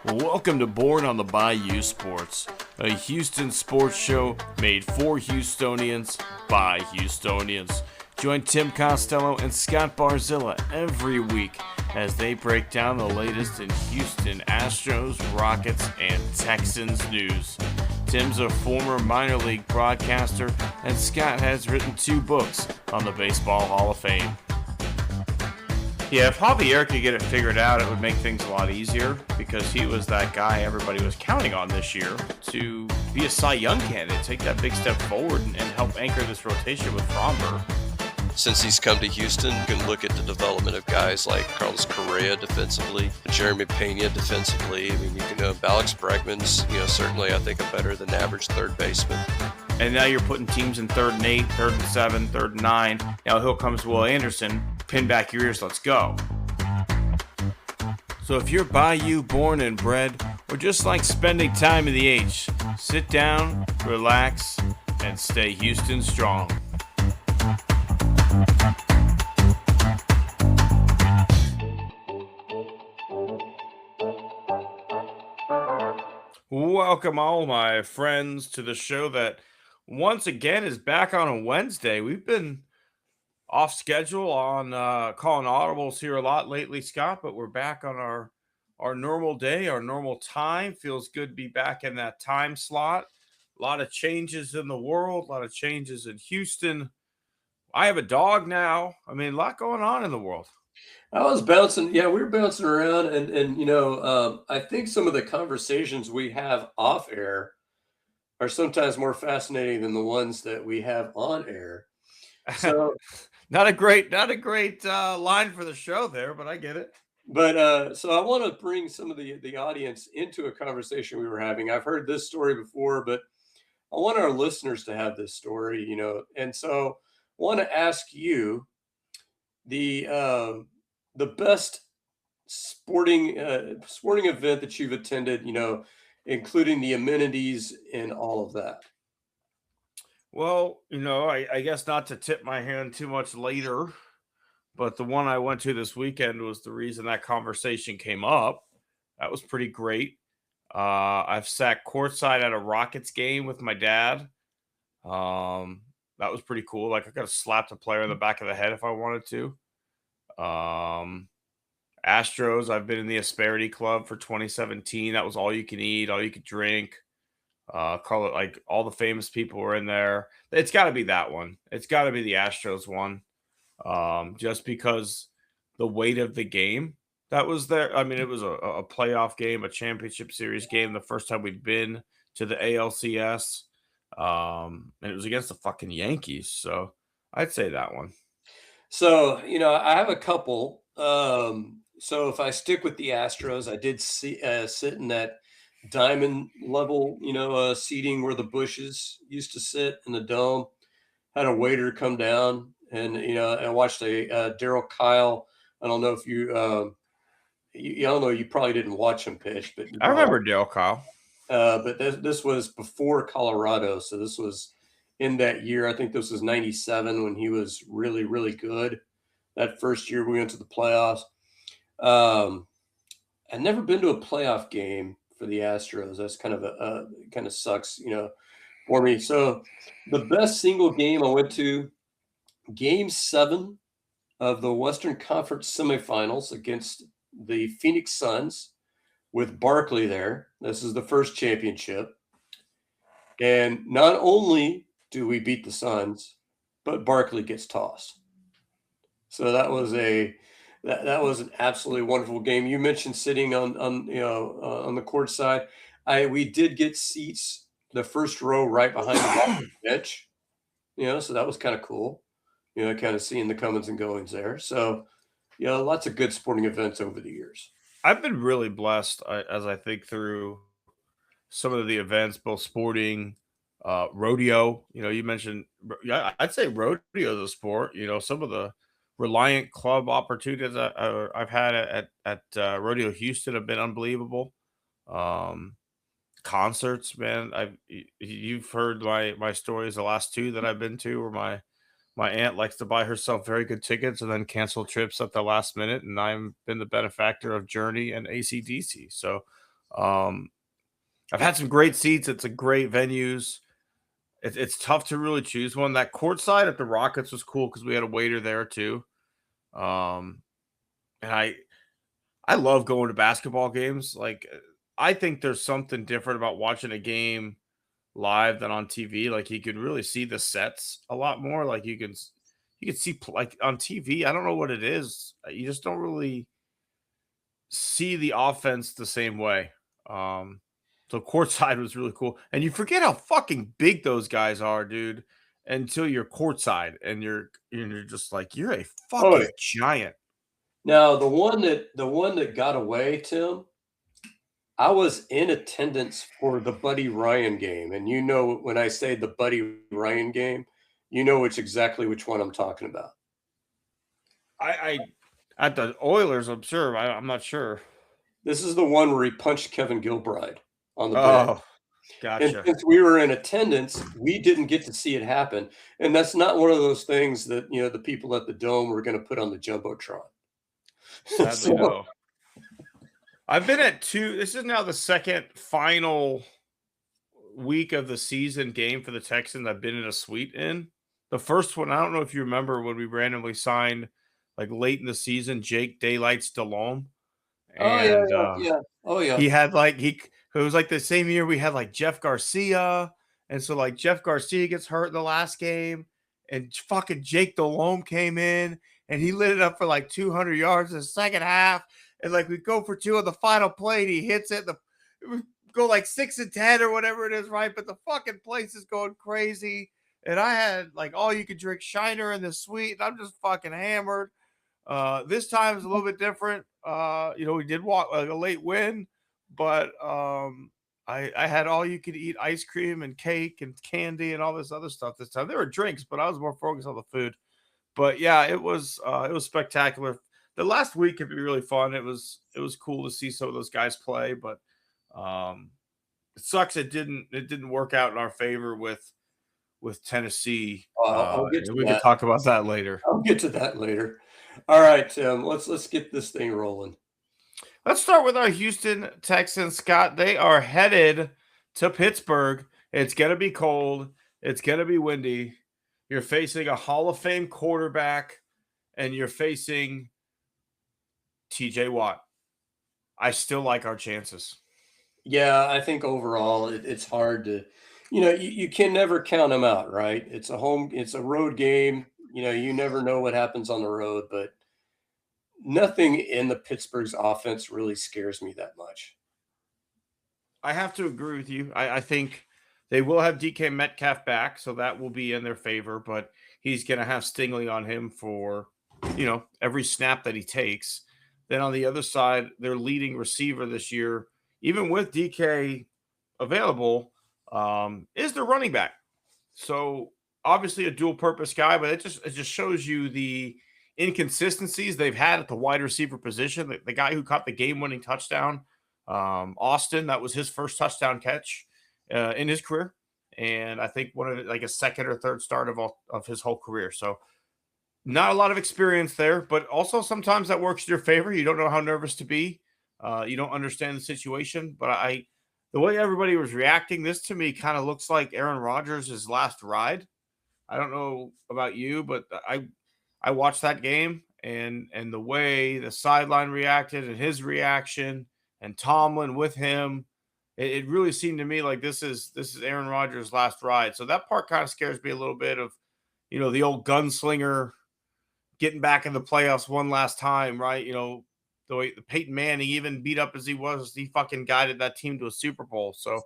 Welcome to Born on the Bayou Sports, a Houston sports show made for Houstonians by Houstonians. Join Tim Costello and Scott Barzilla every week as they break down the latest in Houston Astros, Rockets, and Texans news. Tim's a former minor league broadcaster, and Scott has written 2 books on the Baseball Hall of Fame. Yeah, if Javier could get it figured out, it would make things a lot easier because he was that guy everybody was counting on this year to be a Cy Young candidate, take that big step forward and help anchor this rotation with Fromber. Since he's come to Houston, you can look at the development of guys like Carlos Correa defensively, Jeremy Pena defensively. I mean, you can Alex Bregman's, certainly I think a better than average third baseman. And now you're putting teams in 3rd and 8, 3rd and 7, 3rd and 9. Now here comes Will Anderson. Pin back your ears, let's go. So if you're Bayou born and bred, or just like spending time in the H, sit down, relax, and stay Houston strong. Welcome all my friends to the show that once again is back on a Wednesday. We've been off schedule on calling audibles here a lot lately, Scott, but we're back on our normal day, our normal time. Feels good to be back in that time slot. A lot of changes in the world, a lot of changes in Houston. I have a dog now. I mean, a lot going on in the world. I was bouncing. Yeah, we were bouncing around, and I think some of the conversations we have off air are sometimes more fascinating than the ones that we have on air. So, not a great line for the show there, but I get it. But so I want to bring some of the audience into a conversation we were having. I've heard this story before, but I want our listeners to have this story, and so I want to ask you the best sporting event that you've attended, including the amenities and all of that. Well, I guess not to tip my hand too much later, but the one I went to this weekend was the reason that conversation came up. That was pretty great. I've sat courtside at a Rockets game with my dad. That was pretty cool. Like I could have slapped a player in the back of the head if I wanted to. Astros, I've been in the Asperity Club for 2017. That was all you can eat, all you could drink. Call it like all the famous people were in there. It's got to be that one. It's got to be the Astros one. Just because the weight of the game that was there. I mean, it was a playoff game, a championship series game. The first time we'd been to the ALCS. And it was against the fucking Yankees. So I'd say that one. So, I have a couple. So if I stick with the Astros, I did sit in that diamond level, seating where the Bushes used to sit in the dome. Had a waiter come down, and I watched a Darryl Kyle. I don't know if you, I don't know, you probably didn't watch him pitch, but I remember Darryl Kyle. But this was before Colorado, so this was in that year. I think this was '97 when he was really, really good. That first year we went to the playoffs. I'd never been to a playoff game for the Astros. That's kind of sucks, for me. So the best single game I went to, Game 7 of the Western Conference semifinals against the Phoenix Suns with Barkley there. This is the first championship. And not only do we beat the Suns, but Barkley gets tossed. So that was that was an absolutely wonderful game. You mentioned sitting on the court side. We did get seats the first row right behind the bench. So that was kind of cool. Kind of seeing the comings and goings there. So, lots of good sporting events over the years. I've been really blessed as I think through some of the events, both sporting, rodeo. You mentioned, I'd say rodeo is a sport. Some of the Reliant Club opportunities I've had at Rodeo Houston have been unbelievable. Concerts, man. You've heard my stories. The last 2 that I've been to, where my aunt likes to buy herself very good tickets and then cancel trips at the last minute, and I've been the benefactor of Journey and AC/DC. So Um, I've had some great seats at some great venues. It's tough to really choose one. That courtside at the Rockets was cool because we had a waiter there too. Um, and I love going to basketball games. Like, I think there's something different about watching a game live than on TV. Like, you can really see the sets a lot more. Like, you can see like on TV. I don't know what it is. You just don't really see the offense the same way. Um, so courtside was really cool, and you forget how fucking big those guys are, dude, until you're courtside and you're just like you're a Oh, yeah. fucking giant. Now the one that got away, Tim, I was in attendance for the Buddy Ryan game, and you know when I say the Buddy Ryan game, you know exactly which one I'm talking about. I at the Oilers, I'm sure. I'm not sure. This is the one where he punched Kevin Gilbride on the bench. Oh, And gotcha. since we were in attendance, we didn't get to see it happen. And that's not one of those things that, the people at the Dome were gonna put on the Jumbotron. Sadly, So no. I've been at two. This is now the second final week of the season game for the Texans I've been in a suite in. The first one, I don't know if you remember when we randomly signed like late in the season, Jake Daylights DeLome. Oh, yeah, And yeah, yeah. Oh, yeah. he had like it was like the same year we had like Jeff Garcia. And so like Jeff Garcia gets hurt in the last game, and fucking Jake Delhomme came in and he lit it up for like 200 yards in the second half. And like we go for two on the final play, and he hits it. We go like 6-10 or whatever it is, right? But the fucking place is going crazy. And I had like all you could drink Shiner in the suite, and I'm just fucking hammered. This time is a little bit different. We did walk like a late win, but I had all you could eat ice cream and cake and candy and all this other stuff this time. There were drinks, but I was more focused on the food. But yeah, it was spectacular. The last week could be really fun. It was cool to see some of those guys play, but it sucks it didn't work out in our favor with Tennessee. I'll get to We could that. talk about that later. I'll get to that later. All right, Tim, let's get this thing rolling. Let's start with our Houston Texans, Scott. They are headed to Pittsburgh. It's going to be cold. It's going to be windy. You're facing a Hall of Fame quarterback, and you're facing TJ Watt. I still like our chances. Yeah, I think overall it's hard to, you can never count them out, right? It's a road game. You never know what happens on the road, but nothing in the Pittsburgh's offense really scares me that much. I have to agree with you. I think they will have DK Metcalf back, so that will be in their favor, but he's going to have Stingley on him for, every snap that he takes. Then on the other side, their leading receiver this year, even with DK available, is their running back. So obviously a dual purpose guy, but it just shows you the inconsistencies they've had at the wide receiver position. The guy who caught the game-winning touchdown, Austin, that was his first touchdown catch in his career, and I think one of like a second or third start of his whole career. So not a lot of experience there, but also sometimes that works in your favor. You don't know how nervous to be. You don't understand the situation, but the way everybody was reacting, this to me kind of looks like Aaron Rodgers' last ride. I don't know about you, but I watched that game, and the way the sideline reacted and his reaction and Tomlin with him, it really seemed to me like this is Aaron Rodgers' last ride. So that part kind of scares me a little bit of, the old gunslinger getting back in the playoffs one last time, right? The way the Peyton Manning, even beat up as he was, he fucking guided that team to a Super Bowl. So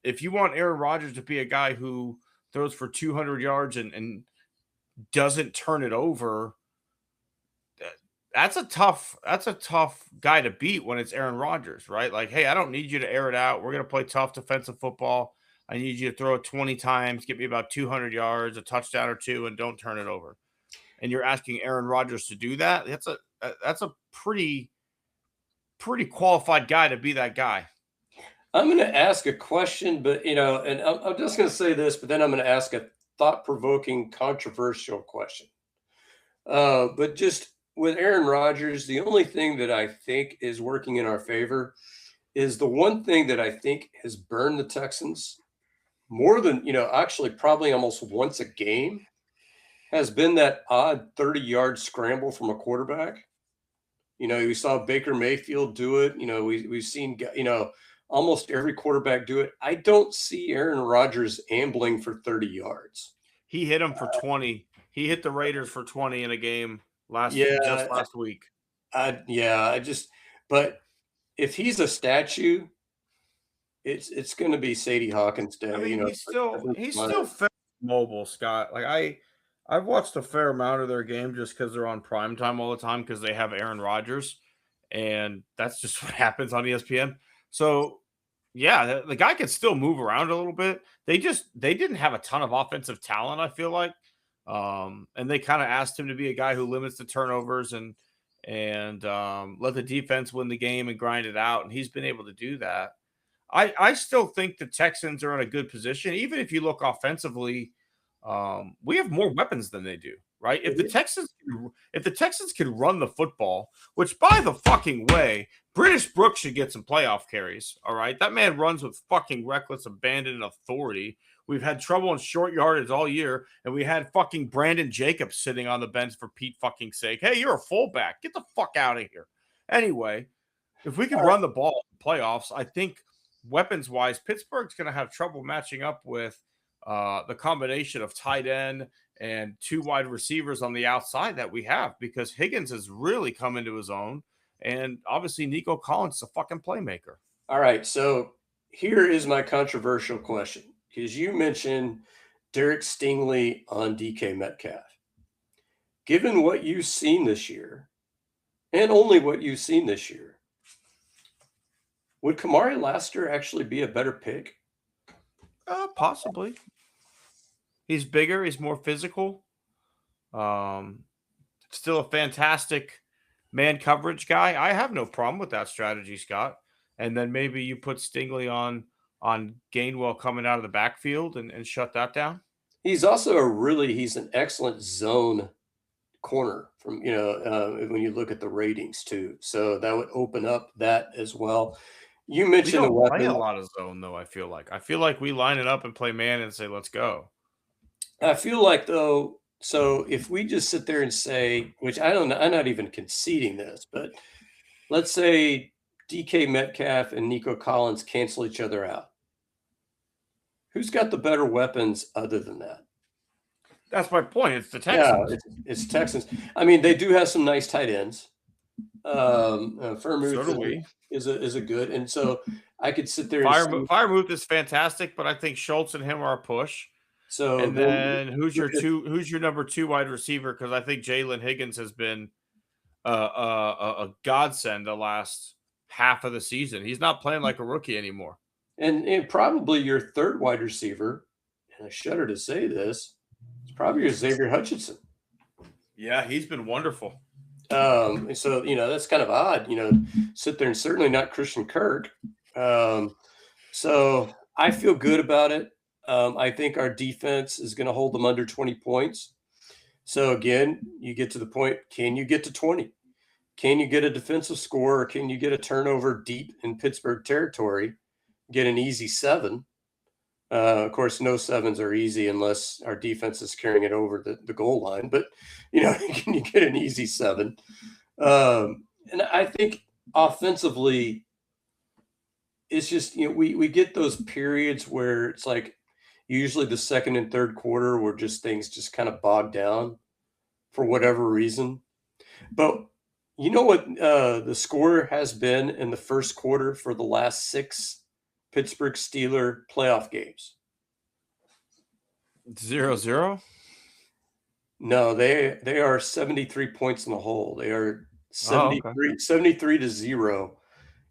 if you want Aaron Rodgers to be a guy who throws for 200 yards and doesn't turn it over, that's a tough guy to beat when it's Aaron Rodgers, right? Like, hey, I don't need you to air it out. We're going to play tough defensive football. I need you to throw it 20 times, get me about 200 yards, a touchdown or two, and don't turn it over. And you're asking Aaron Rodgers to do that? That's a pretty qualified guy to be that guy. I'm going to ask a question, but and I'm just going to say this, but then I'm going to ask a thought-provoking, controversial question. But just with Aaron Rodgers, the only thing that I think is working in our favor is the one thing that I think has burned the Texans more than, actually probably almost once a game has been that odd 30-yard scramble from a quarterback. We saw Baker Mayfield do it. We've seen, almost every quarterback do it. I don't see Aaron Rodgers ambling for 30 yards. He hit him for 20. He hit the Raiders for 20 in a game just Yeah, last week. but if he's a statue, it's going to be Sadie Hawkins Day. I mean, he's still fairly mobile, Scott. Like I've watched a fair amount of their game just because they're on prime time all the time because they have Aaron Rodgers, and that's just what happens on ESPN. So yeah, the guy can still move around a little bit. They didn't have a ton of offensive talent, I feel like. And they kind of asked him to be a guy who limits the turnovers and let the defense win the game and grind it out. And he's been able to do that. I still think the Texans are in a good position. Even if you look offensively, we have more weapons than they do, right? If the Texans can run the football, which by the fucking way, British Brooks should get some playoff carries. All right. That man runs with fucking reckless abandon and authority. We've had trouble in short yardage all year, and we had fucking Brandon Jacobs sitting on the bench for Pete fucking sake. Hey, you're a fullback. Get the fuck out of here. Anyway, if we can run the ball in playoffs, I think weapons-wise, Pittsburgh's going to have trouble matching up with the combination of tight end and two wide receivers on the outside that we have because Higgins has really come into his own. And obviously, Nico Collins is a fucking playmaker. All right. So here is my controversial question because you mentioned Derek Stingley on DK Metcalf. Given what you've seen this year, and only what you've seen this year, would Kamari Laster actually be a better pick? Possibly. He's bigger. He's more physical. Still a fantastic man coverage guy. I have no problem with that strategy, Scott. And then maybe you put Stingley on Gainwell coming out of the backfield and shut that down. He's also he's an excellent zone corner from, when you look at the ratings too. So that would open up that as well. You mentioned we don't play a lot of zone though. I feel like we line it up and play man and say, let's go. I feel like though, so if we just sit there and say, which I don't know, I'm not even conceding this, but let's say DK Metcalf and Nico Collins cancel each other out. Who's got the better weapons other than that? That's my point. It's the Texans. Yeah, it's Texans. I mean, they do have some nice tight ends. Freiermuth is a good, and so I could sit there. Freiermuth is fantastic, but I think Schultz and him are a push. So and then who's your number two wide receiver? Because I think Jalen Higgins has been a godsend the last half of the season. He's not playing like a rookie anymore. And probably your third wide receiver, and I shudder to say this, it's probably your Xavier Hutchinson. Yeah, he's been wonderful. So that's kind of odd, sit there and certainly not Christian Kirk. So I feel good about it. I think our defense is going to hold them under 20 points. So again, you get to the point, can you get to 20? Can you get a defensive score or can you get a turnover deep in Pittsburgh territory, get an easy 7? Of course, no 7s are easy unless our defense is carrying it over the goal line. But, can you get an easy 7? And I think offensively, it's just, we get those periods where it's like usually the second and third quarter where things just kind of bog down for whatever reason. But you know what the score has been in the first quarter for the last 6 Pittsburgh Steelers playoff games? 0-0? No, they are 73 points in the hole. They are 73-0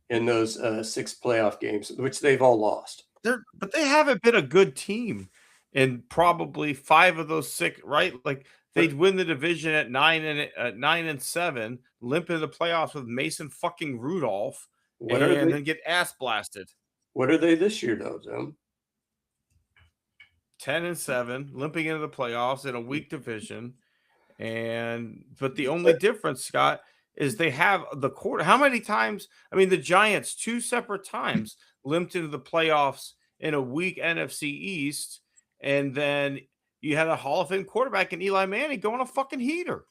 in those 6 playoff games, which they've all lost. But they haven't been a good team in probably 5 of those 6, right? Like they'd win the division at 9-7, limp into the playoffs with Mason fucking Rudolph, and then get ass blasted. What are they this year, though, Tim? 10-7, limping into the playoffs in a weak division. But the only difference, Scott, is they have the quarter. How many times? I mean, the Giants 2 separate times limped into the playoffs in a weak NFC East, and then you had a Hall of Fame quarterback in Eli Manning go on a fucking heater.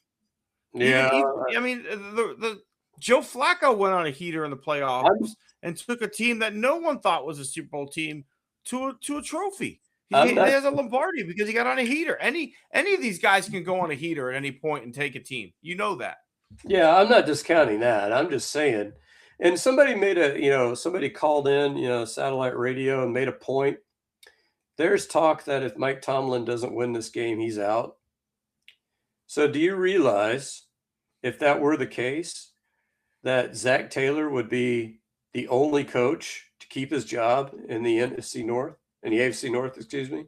Yeah, I mean, the Joe Flacco went on a heater in the playoffs and took a team that no one thought was a Super Bowl team to a trophy. He has a Lombardi because he got on a heater. Any of these guys can go on a heater at any point and take a team. You know that. yeah, I'm not discounting that. I'm just saying. And somebody somebody called in, satellite radio and made a point. There's talk that if Mike Tomlin doesn't win this game, he's out. So do you realize if that were the case, that Zach Taylor would be the only coach to keep his job in the NFC North, in the AFC North, excuse me?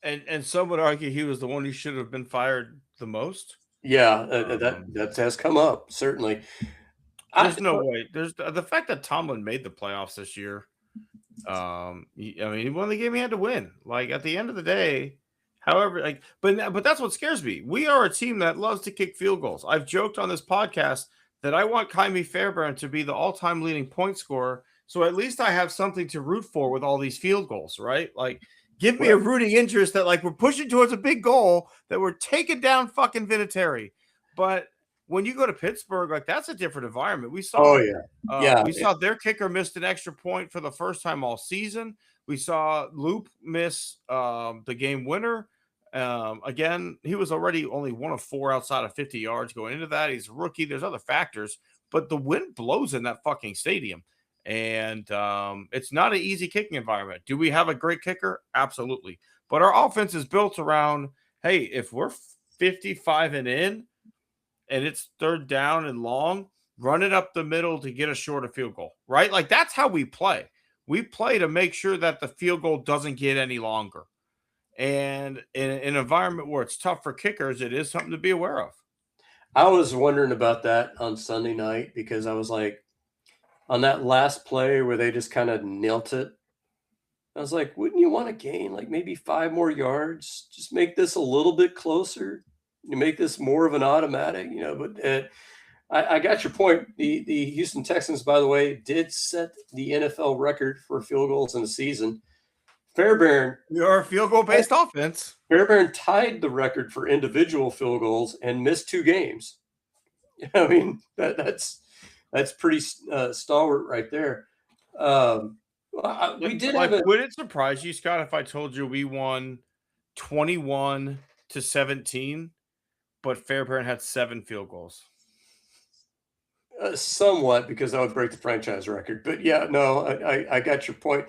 And some would argue he was the one who should have been fired the most. Yeah, that has come up, certainly. There's no way. There's the fact that Tomlin made the playoffs this year. I mean, he won the game he had to win. Like at the end of the day, however, but that's what scares me. We are a team that loves to kick field goals. I've joked on this podcast that I want Jaime Fairbairn to be the all-time leading point scorer, so at least I have something to root for with all these field goals, right? Like, give me a rooting interest that like we're pushing towards a big goal, that we're taking down fucking Vinatieri. But when you go to Pittsburgh, like that's a different environment. We saw, we saw their kicker missed an extra point for the first time all season. We saw Loop miss the game winner. Again, he was already only 1 of 4 outside of 50 yards going into that. He's a rookie. There's other factors, but the wind blows in that fucking stadium. And it's not an easy kicking environment. Do we have a great kicker? Absolutely. But our offense is built around, hey, if we're 55 and in, and it's third down and long, run it up the middle to get a shorter field goal, right? Like that's how we play. We play to make sure that the field goal doesn't get any longer. And in an environment where it's tough for kickers, it is something to be aware of. I was wondering about that on Sunday night because I was like, on that last play where they just kind of knelt it, I was like, wouldn't you want to gain like maybe 5 more yards? Just make this a little bit closer. You make this more of an automatic, but I got your point. The Houston Texans, by the way, did set the NFL record for field goals in the season. Fairbairn. We are a field goal based offense. Fairbairn tied the record for individual field goals and missed 2 games. I mean, that's pretty stalwart right there. We did have would it surprise you, Scott, if I told you we won 21-17? But Fairbairn had 7 field goals. Somewhat, because that would break the franchise record. But yeah, no, I got your point.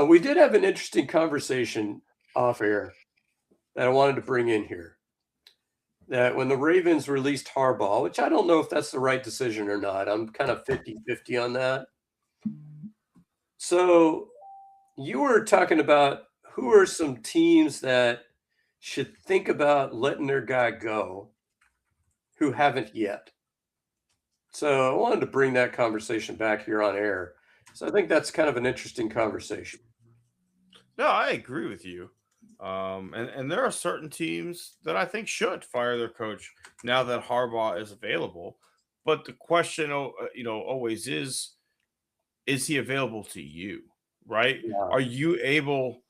We did have an interesting conversation off air that I wanted to bring in here. That when the Ravens released Harbaugh, which I don't know if that's the right decision or not. I'm kind of 50-50 on that. So you were talking about who are some teams that should think about letting their guy go who haven't yet. So I wanted to bring that conversation back here on air. So I think that's kind of an interesting conversation. No, I agree with you. And there are certain teams that I think should fire their coach now that Harbaugh is available. But the question, always is he available to you, right? Yeah. Are you able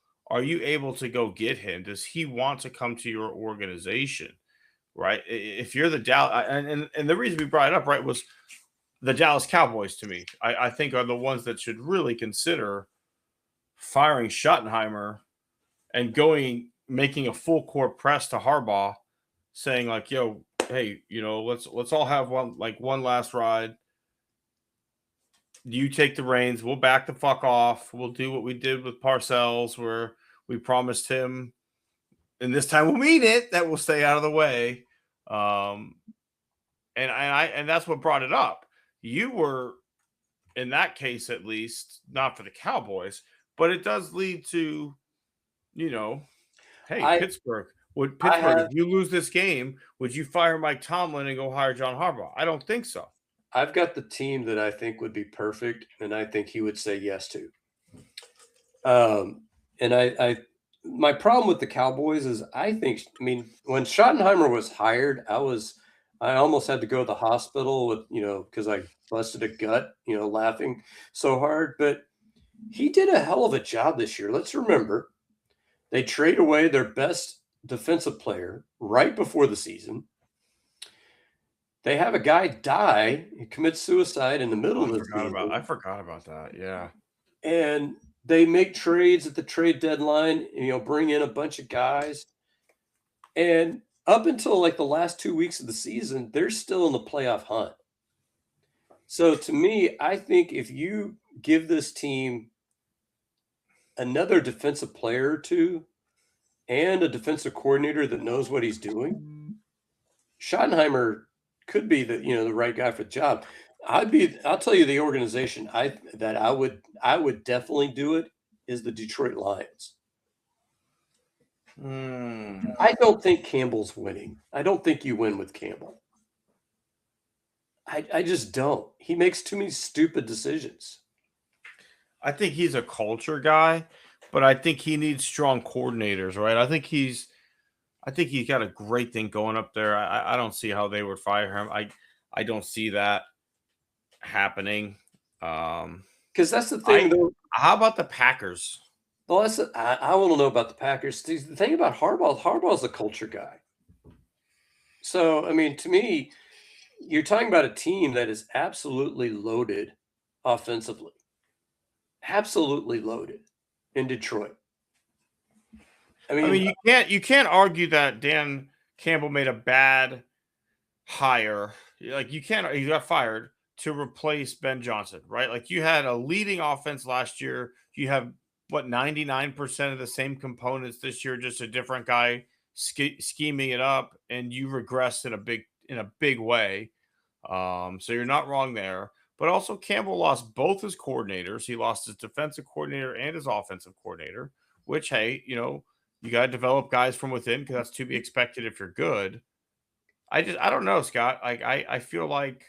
to go get him? Does he want to come to your organization, right? If you're the Dallas, and the reason we brought it up, right, was the Dallas Cowboys to me, I think are the ones that should really consider firing Schottenheimer and making a full court press to Harbaugh, saying like, yo, hey, let's all have one last ride. You take the reins. We'll back the fuck off. We'll do what we did with Parcells, where we promised him, and this time we'll mean it, that we'll stay out of the way. And that's what brought it up. You were, in that case at least, not for the Cowboys, but it does lead to, Pittsburgh. If you lose this game, would you fire Mike Tomlin and go hire John Harbaugh? I don't think so. I've got the team that I think would be perfect, and I think he would say yes to. And my problem with the Cowboys is when Schottenheimer was hired, I was I almost had to go to the hospital with, because I busted a gut, laughing so hard. But he did a hell of a job this year. Let's remember, they trade away their best defensive player right before the season. They have a guy die, he commits suicide in the middle of the season. I forgot about that. Yeah. And they make trades at the trade deadline, bring in a bunch of guys. And up until like the last 2 weeks of the season, they're still in the playoff hunt. So to me, I think if you give this team another defensive player or two and a defensive coordinator that knows what he's doing, Schottenheimer could be the right guy for the job. I'll tell you the organization I would definitely do it is the Detroit Lions. I don't think Campbell's winning. I don't think you win with Campbell. I just don't. He makes too many stupid decisions. I think he's a culture guy, but I think he needs strong coordinators, right? I think he's got a great thing going up there. I don't see how they would fire him. I don't see that happening. Because that's the thing, though. How about the Packers? Well, I want to know about the Packers. The thing about Harbaugh's a culture guy. So, I mean, to me, you're talking about a team that is absolutely loaded offensively. Absolutely loaded in Detroit. I mean, you can't argue that Dan Campbell made a bad hire. Like he got fired to replace Ben Johnson, right? Like you had a leading offense last year. You have 99% of the same components this year, just a different guy scheming it up, and you regressed in a big way. So you're not wrong there. But also Campbell lost both his coordinators. He lost his defensive coordinator and his offensive coordinator, which, hey, you got to develop guys from within because that's to be expected if you're good. I don't know, Scott. Like I feel like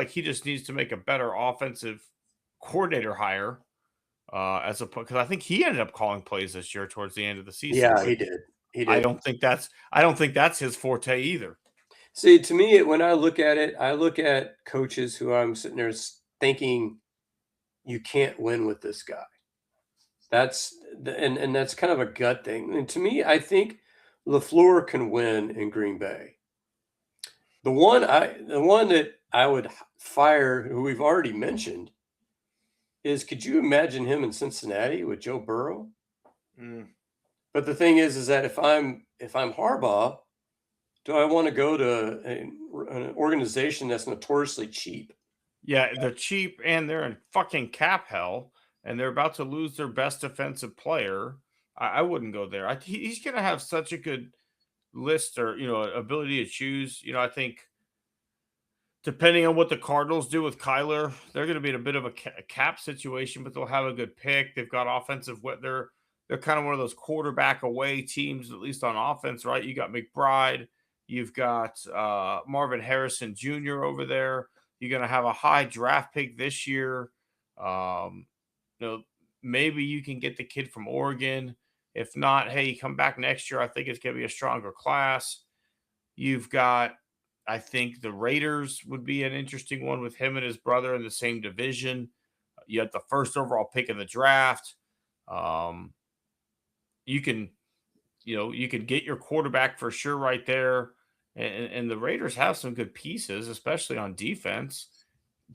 he just needs to make a better offensive coordinator hire because I think he ended up calling plays this year towards the end of the season. Yeah, he did. I don't think that's his forte either. See, to me, when I look at it, I look at coaches who I'm sitting there thinking you can't win with this guy. That's kind of a gut thing. And to me, I think LaFleur can win in Green Bay. The one that I would fire, who we've already mentioned, is could you imagine him in Cincinnati with Joe Burrow? But the thing is that if I'm Harbaugh, do I want to go to an organization that's notoriously cheap? Yeah, they're cheap and they're in fucking cap hell, and they're about to lose their best defensive player. I wouldn't go there. He's going to have such a good list or ability to choose. I think depending on what the Cardinals do with Kyler, they're going to be in a bit of a cap situation, but they'll have a good pick. They've got offensive. They're kind of one of those quarterback away teams, at least on offense, right? You got McBride. You've got Marvin Harrison Jr. over there. You're going to have a high draft pick this year. Maybe you can get the kid from Oregon. If not, hey, come back next year. I think it's going to be a stronger class. You've got, I think the Raiders would be an interesting one with him and his brother in the same division. You had the first overall pick in the draft. You can get your quarterback for sure right there. And the Raiders have some good pieces, especially on defense.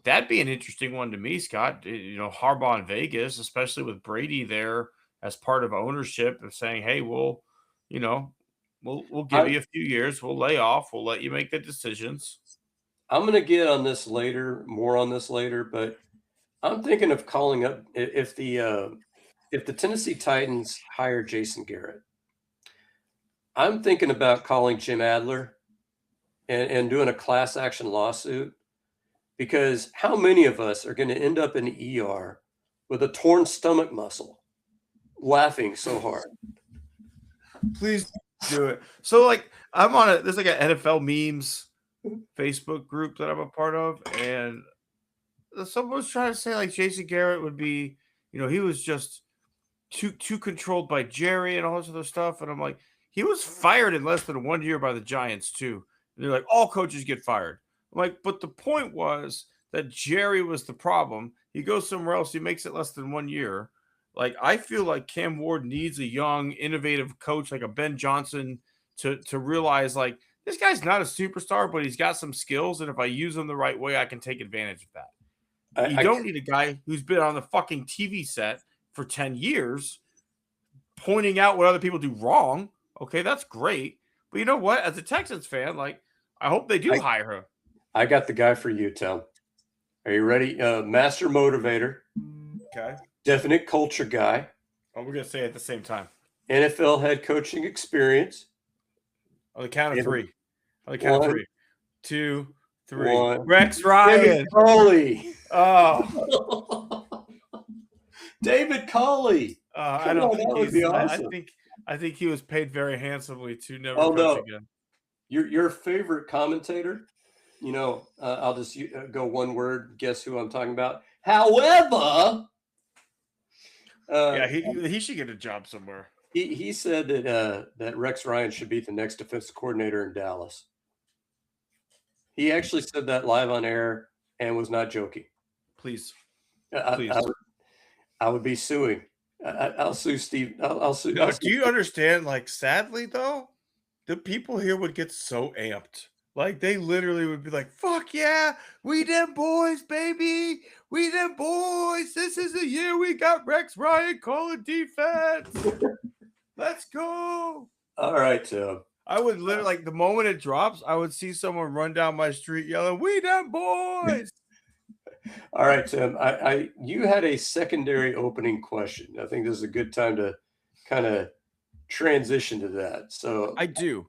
That'd be an interesting one to me, Scott. Harbaugh in Vegas, especially with Brady there as part of ownership of saying, hey, we'll give you a few years. We'll lay off. We'll let you make the decisions. I'm going to get more on this later, but I'm thinking of calling up if the Tennessee Titans hire Jason Garrett. I'm thinking about calling Jim Adler and doing a class action lawsuit, because how many of us are going to end up in the ER with a torn stomach muscle laughing so hard? Please do it. So I'm on there's like an NFL memes Facebook group that I'm a part of, and someone was trying to say like Jason Garrett would be, he was just too controlled by Jerry and all this other stuff. And I'm like, he was fired in less than 1 year by the Giants too. And they're like, all coaches get fired. I'm like, but the point was that Jerry was the problem. He goes somewhere else. He makes it less than 1 year. Like, I feel like Cam Ward needs a young, innovative coach like a Ben Johnson to realize, like, this guy's not a superstar, but he's got some skills. And if I use him the right way, I can take advantage of that. You don't need a guy who's been on the fucking TV set for 10 years pointing out what other people do wrong. Okay, that's great. But you know what? As a Texans fan, like, I hope they do hire him. I got the guy for you, Tom. Are you ready? Master motivator. Okay. Definite culture guy. Oh, we're going to say it at the same time. NFL head coaching experience. On the count of three. On the count of 3. 2, 3. One. Rex Ryan. David Culley. Oh. David Culley. I don't think that would be awesome. I think he was paid very handsomely to never coach no. again. Your favorite commentator, I'll just go one word, guess who I'm talking about. However, he should get a job somewhere. He said that Rex Ryan should be the next defensive coordinator in Dallas. He actually said that live on air and was not joking. Please. I would be suing. I'll sue Steve. I'll sue. No, do you understand? Like, sadly, though, the people here would get so amped. Like, they literally would be like, fuck yeah, we them boys, baby. We them boys. This is the year we got Rex Ryan calling defense. Let's go. All right, Tim. I would literally, like, the moment it drops, I would see someone run down my street yelling, we them boys. All right, Tim. You had a secondary opening question. I think this is a good time to kind of transition to that. So I do.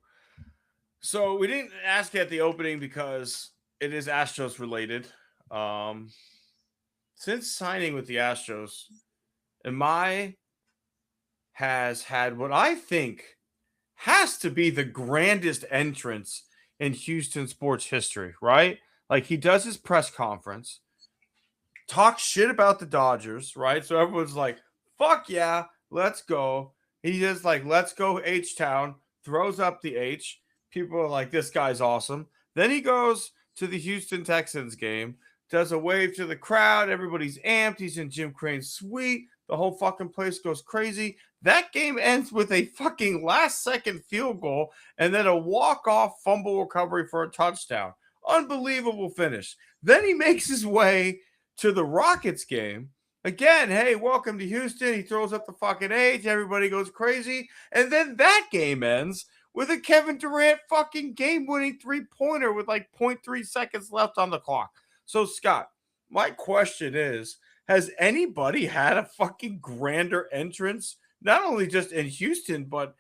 So we didn't ask at the opening because it is Astros related. Since signing with the Astros, Amai has had what I think has to be the grandest entrance in Houston sports history, right? Like, he does his press conference, talks shit about the Dodgers, right? So everyone's like, fuck yeah, let's go. He just like, let's go H-Town, throws up the H. People are like, this guy's awesome. Then he goes to the Houston Texans game, does a wave to the crowd. Everybody's amped. He's in Jim Crane's suite. The whole fucking place goes crazy. That game ends with a fucking last-second field goal and then a walk-off fumble recovery for a touchdown. Unbelievable finish. Then he makes his way to the Rockets game. Again, hey, welcome to Houston. He throws up the fucking H. Everybody goes crazy. And then that game ends with a Kevin Durant fucking game-winning three-pointer with like 0.3 seconds left on the clock. So, Scott, my question is, has anybody had a fucking grander entrance, not only just in Houston, but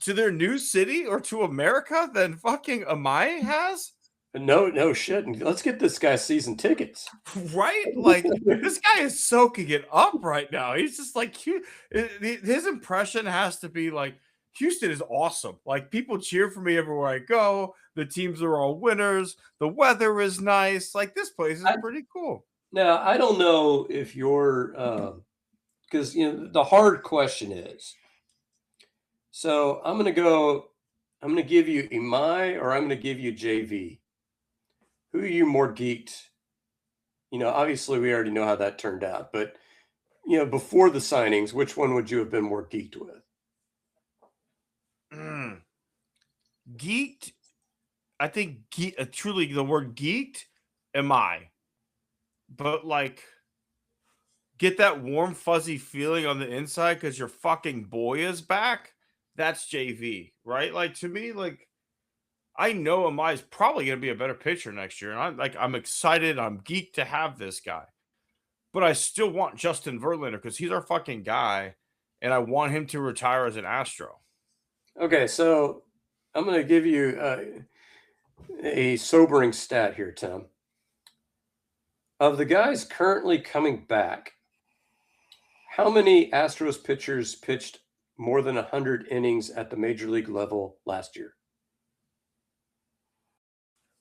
to their new city or to America than fucking Amai has? No shit. Let's get this guy season tickets. Right? Like, this guy is soaking it up right now. He's just like, his impression has to be like, Houston is awesome. Like, people cheer for me everywhere I go. The teams are all winners. The weather is nice. Like, this place is pretty cool. Now, I don't know if you're, because, the hard question is, so I'm going to give you Imai or I'm going to give you JV. Who are you more geeked? Obviously we already know how that turned out, but, before the signings, which one would you have been more geeked with? Geeked, I think truly the word geeked, am I? But like, get that warm, fuzzy feeling on the inside because your fucking boy is back. That's JV, right? Like, to me, like, I know Amai is probably going to be a better pitcher next year. And I'm excited. I'm geeked to have this guy. But I still want Justin Verlander because he's our fucking guy. And I want him to retire as an Astro. Okay, so I'm going to give you a sobering stat here, Tim. Of the guys currently coming back, how many Astros pitchers pitched more than 100 innings at the major league level last year?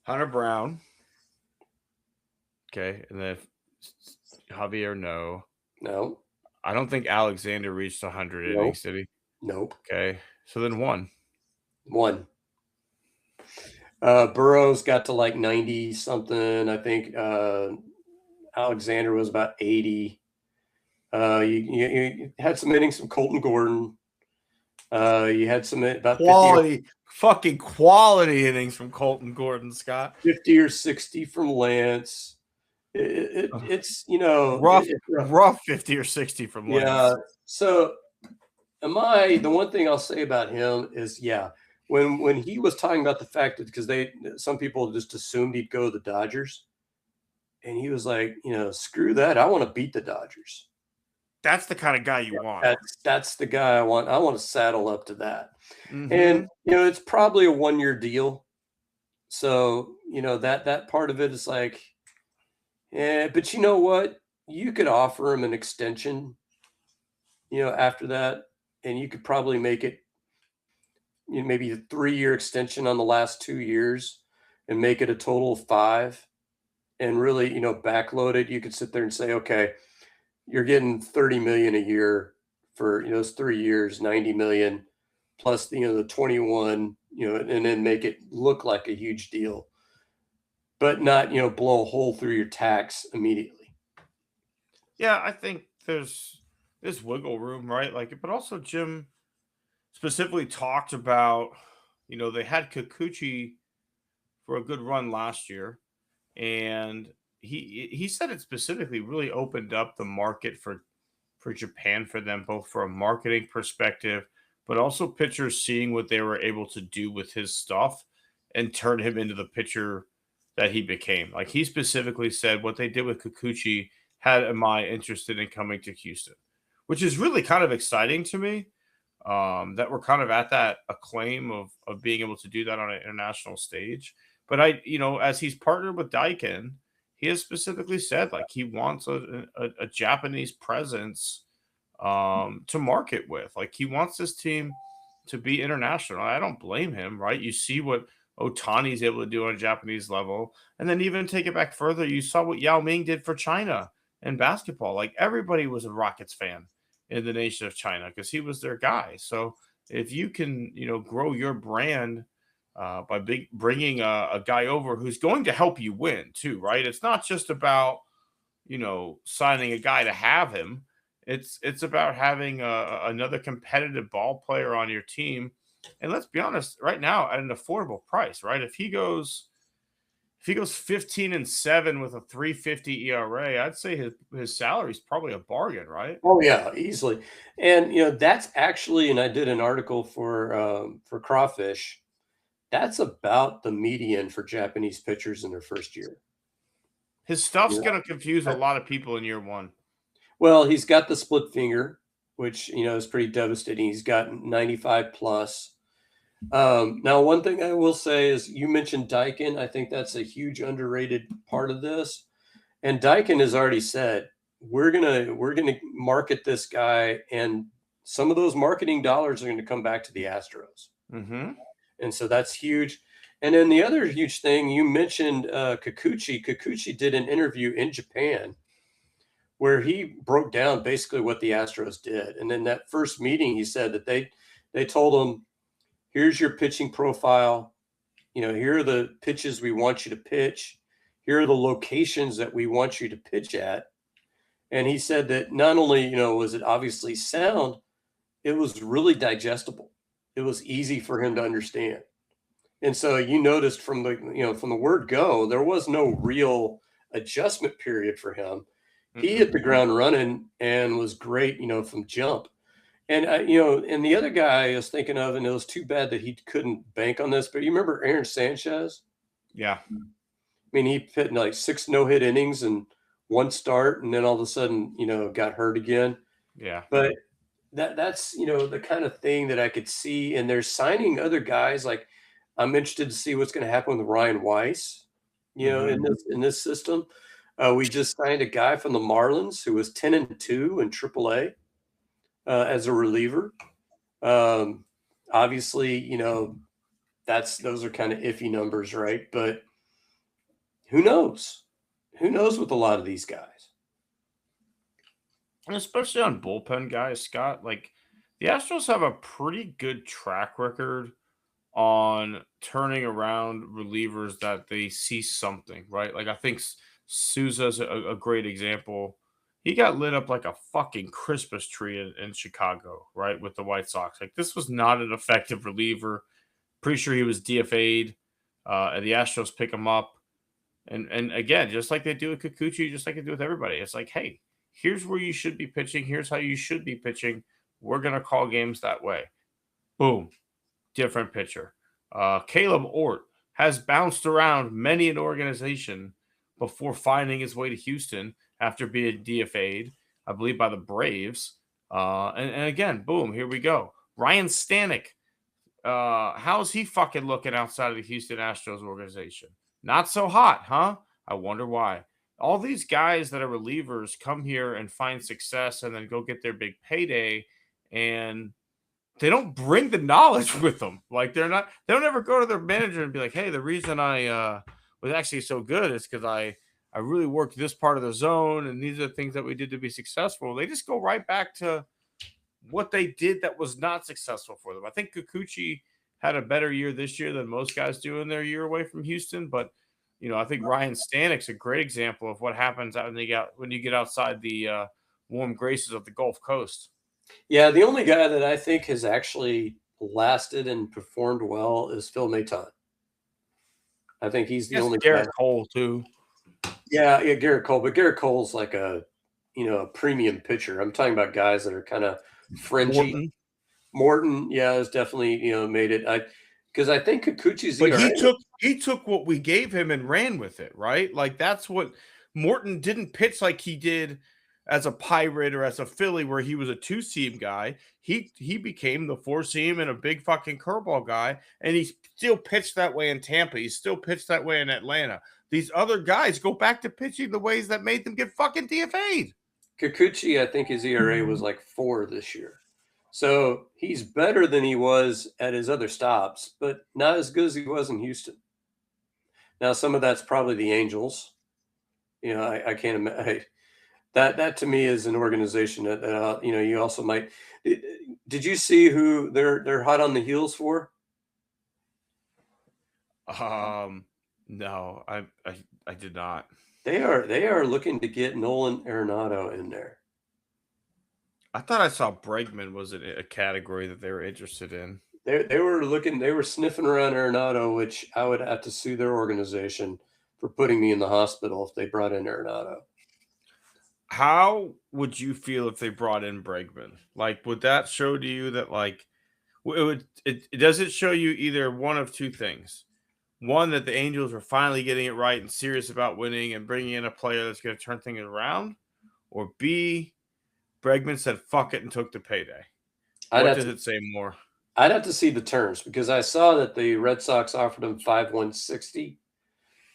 Hunter Brown. Okay, and then Javier, no. No. I don't think Alexander reached 100 innings, did he? Nope. Okay, so then one. Burrows got to like 90 something. I think Alexander was about 80. You had some innings from Colton Gordon. You had some about fucking quality innings from Colton Gordon, Scott. 50 or 60 from Lance. It's rough 50 or 60 from Lance. Yeah. So the one thing I'll say about him is, when he was talking about the fact that because some people just assumed he'd go to the Dodgers, and he was like, screw that, I want to beat the Dodgers. That's the kind of guy you want. That's the guy I want. I want to saddle up to that. Mm-hmm. And it's probably a 1-year deal. So, that part of it is like, but you know what? You could offer him an extension, after that, and you could probably make it, maybe a 3-year extension on the last 2 years and make it a total of 5 and really, backload it. You could sit there and say, okay, you're getting 30 million a year for, those 3 years, 90 million plus, the 21, and then make it look like a huge deal, but not, blow a hole through your tax immediately. Yeah, I think there's wiggle room, right? Like, but also Jim specifically talked about, they had Kikuchi for a good run last year, and he said it specifically really opened up the market for Japan for them, both for a marketing perspective, but also pitchers seeing what they were able to do with his stuff and turn him into the pitcher that he became. Like, he specifically said what they did with Kikuchi had Amai interested in coming to Houston, which is really kind of exciting to me, that we're kind of at that acclaim of being able to do that on an international stage. But as he's partnered with Daikin, he has specifically said like he wants a Japanese presence to market with. Like, he wants this team to be international. I don't blame him, right? You see what Otani's able to do on a Japanese level, and then even take it back further, you saw what Yao Ming did for China in basketball. Like, everybody was a Rockets fan in the nation of China because he was their guy. So if you can, grow your brand by bringing a guy over who's going to help you win too, right? It's not just about, signing a guy to have him. It's about having another competitive ball player on your team. And let's be honest, right now at an affordable price, right? If he goes 15-7 with a 3.50 ERA, I'd say his salary is probably a bargain, right? Oh yeah, easily. And that's actually, and I did an article for Crawfish. That's about the median for Japanese pitchers in their first year. His stuff's going to confuse a lot of people in year one. Well, he's got the split finger, which, is pretty devastating. He's got 95 plus. Now, one thing I will say is you mentioned Daikin. I think that's a huge underrated part of this. And Daikin has already said, we're gonna market this guy, and some of those marketing dollars are going to come back to the Astros. Mm-hmm. And so that's huge. And then the other huge thing, you mentioned Kikuchi. Kikuchi did an interview in Japan where he broke down basically what the Astros did. And then that first meeting, he said that they told him, here's your pitching profile. Here are the pitches we want you to pitch. Here are the locations that we want you to pitch at. And he said that not only, was it obviously sound, it was really digestible. It was easy for him to understand. And so you noticed from the word go, there was no real adjustment period for him. He hit the ground running and was great, from jump. And, and the other guy I was thinking of, and it was too bad that he couldn't bank on this, but you remember Aaron Sanchez? Yeah. I mean, he hit like 6 no-hit innings and 1 start, and then all of a sudden, got hurt again. Yeah. But that's, the kind of thing that I could see. And they're signing other guys. Like, I'm interested to see what's going to happen with Ryan Weiss, in this system. We just signed a guy from the Marlins who was 10-2 in AAA as a reliever. Obviously, those are kind of iffy numbers, right? But who knows? Who knows with a lot of these guys? And especially on bullpen guys, Scott, like the Astros have a pretty good track record on turning around relievers that they see something, right? Like I think Souza's a great example. He got lit up like a fucking Christmas tree in Chicago, right, with the White Sox. Like this was not an effective reliever. Pretty sure he was DFA'd, and the Astros pick him up. And again, just like they do with Kikuchi, just like they do with everybody, it's like, hey, here's where you should be pitching. Here's how you should be pitching. We're gonna call games that way. Boom, different pitcher. Caleb Ort has bounced around many an organization before finding his way to Houston after being DFA'd, I believe, by the Braves. And again, boom, here we go. Ryan Stanek. How's he fucking looking outside of the Houston Astros organization? Not so hot, huh? I wonder why. All these guys that are relievers come here and find success and then go get their big payday, and they don't bring the knowledge with them. Like they don't ever go to their manager and be like, hey, the reason I was actually so good is because I really worked this part of the zone and these are the things that we did to be successful. They just go right back to what they did that was not successful for them. I think Kikuchi had a better year this year than most guys do in their year away from Houston, but I think Ryan Stanek's a great example of what happens when you get outside the warm graces of the Gulf Coast. Yeah, the only guy that I think has actually lasted and performed well is Phil Maton. I think he's the only Garrett guy. Cole too. Yeah, Garrett Cole, but Garrett Cole's like a premium pitcher. I'm talking about guys that are kind of fringy. Morton, yeah, has definitely made it. Because I think Kikuchi's. But he took what we gave him and ran with it, right? Like that's what Morton didn't pitch like he did as a Pirate or as a Philly, where he was a 2-seam guy. He became the 4-seam and a big fucking curveball guy, and he still pitched that way in Tampa. He still pitched that way in Atlanta. These other guys go back to pitching the ways that made them get fucking DFA'd. Kikuchi, I think his ERA was like 4 this year. So he's better than he was at his other stops, but not as good as he was in Houston. Now, some of that's probably the Angels. I can't imagine. That to me is an organization that you also might. Did you see who they're hot on the heels for? No, I did not. They are looking to get Nolan Arenado in there. I thought I saw Bregman was a category that they were interested in. They were sniffing around Arenado, which I would have to sue their organization for putting me in the hospital if they brought in Arenado. How would you feel if they brought in Bregman? Like, would that show to you that does it show you either one of two things? One, that the Angels are finally getting it right and serious about winning and bringing in a player that's going to turn things around, or B, Bregman said fuck it and took the payday. What does it say more? I'd have to see the terms because I saw that the Red Sox offered him $5,160,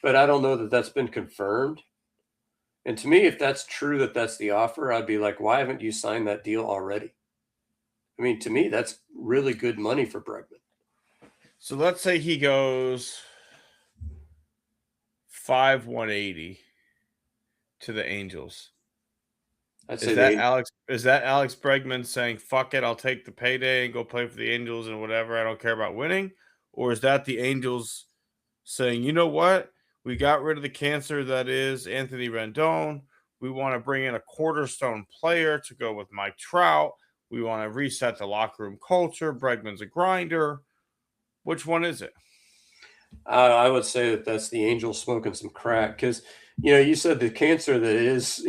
but I don't know that that's been confirmed. And to me, if that's true that that's the offer, I'd be like, why haven't you signed that deal already? I mean, to me, that's really good money for Bregman. So let's say he goes $5,180 to the Angels. Is that Alex Bregman saying fuck it, I'll take the payday and go play for the Angels and whatever, I don't care about winning? Or is that the Angels saying, you know what? We got rid of the cancer that is Anthony Rendon. We want to bring in a cornerstone player to go with Mike Trout. We want to reset the locker room culture. Bregman's a grinder. Which one is it? I would say that that's the Angels smoking some crack because, you said the cancer that is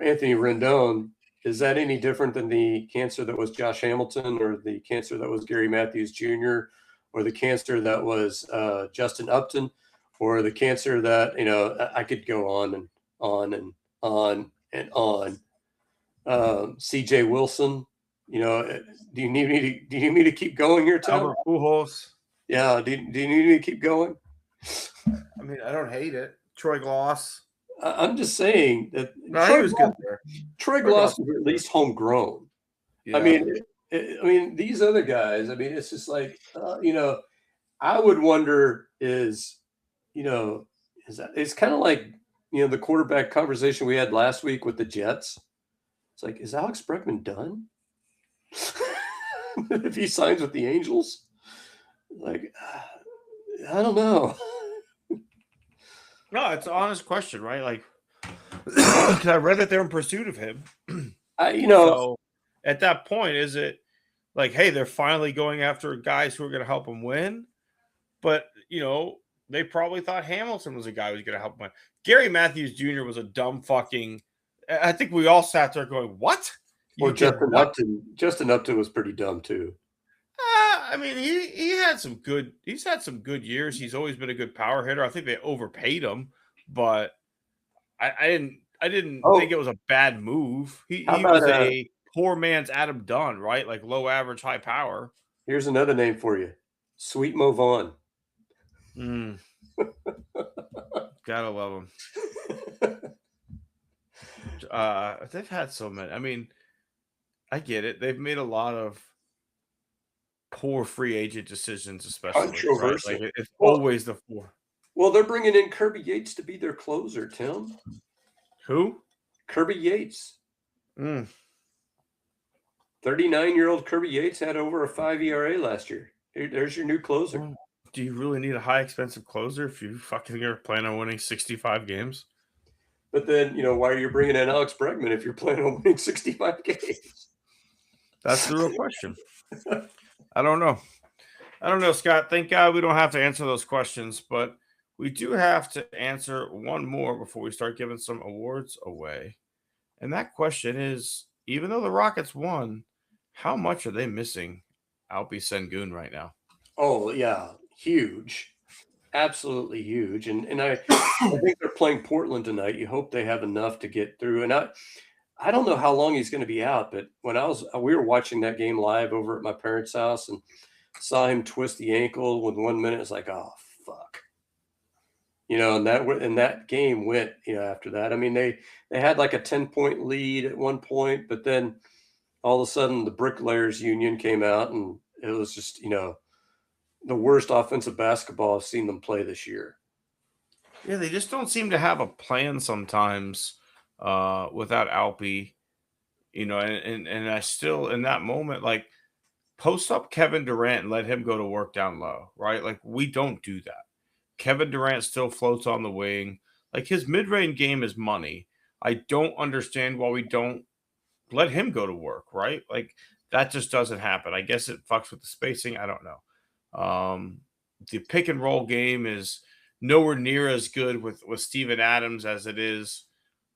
Anthony Rendon. Is that any different than the cancer that was Josh Hamilton or the cancer that was Gary Matthews Jr. or the cancer that was Justin Upton or the cancer that, I could go on and on and on and on. CJ Wilson, do you need me to keep going here, Tom? Albert Pujols. Yeah. Do you need me to keep going? I mean, I don't hate it. Troy Gloss. I'm just saying that he was good there. Troy Gloss was at least homegrown. Yeah. I mean, these other guys. I mean, it's just like I would wonder is that it's kind of like the quarterback conversation we had last week with the Jets. It's like, is Alex Bregman done? If he signs with the Angels, Like, I don't know. No, it's an honest question, right? Like, because I read that they're in pursuit of him. So at that point, is it like, hey, they're finally going after guys who are going to help them win? But, they probably thought Hamilton was a guy who was going to help them win. Gary Matthews Jr. was a dumb fucking. I think we all sat there going, what? Or Justin Upton. Justin Upton was pretty dumb too. I mean, he's had some good years. He's always been a good power hitter. I think they overpaid him, but I didn't think it was a bad move. He was a poor man's Adam Dunn, right? Like low average, high power. Here's another name for you. Sweet Mo Vaughn. Gotta love him. They've had so many. I mean, I get it. They've made a lot of poor free agent decisions, especially. Controversial. Right? Like it's always the four. Well, they're bringing in Kirby Yates to be their closer, Tim. Who? Kirby Yates. 39-year-old Kirby Yates had over a 5 ERA last year. There's your new closer. Do you really need a high expensive closer if you fucking are planning on winning 65 games? But then, why are you bringing in Alex Bregman if you're planning on winning 65 games? That's the real question. I don't know, Scott. Thank God we don't have to answer those questions, but we do have to answer one more before we start giving some awards away. And that question is, even though the Rockets won, how much are they missing Alpi Sengun right now? Oh, yeah. Huge. Absolutely huge. And I think they're playing Portland tonight. You hope they have enough to get through. And I don't know how long he's going to be out, but when we were watching that game live over at my parents' house and saw him twist the ankle with 1 minute, it's like, oh, fuck. And that game went, after that. I mean, they had like a 10-point lead at one point, but then all of a sudden the Bricklayers Union came out and it was just, the worst offensive basketball I've seen them play this year. Yeah, they just don't seem to have a plan sometimes without Alpi, and I still, in that moment, like, post up Kevin Durant and let him go to work down low, right? Like, we don't do that. Kevin Durant still floats on the wing. Like, his mid-range game is money. I don't understand why we don't let him go to work, right? Like, that just doesn't happen. I guess it fucks with the spacing. I don't know. The pick and roll game is nowhere near as good with Steven Adams as it is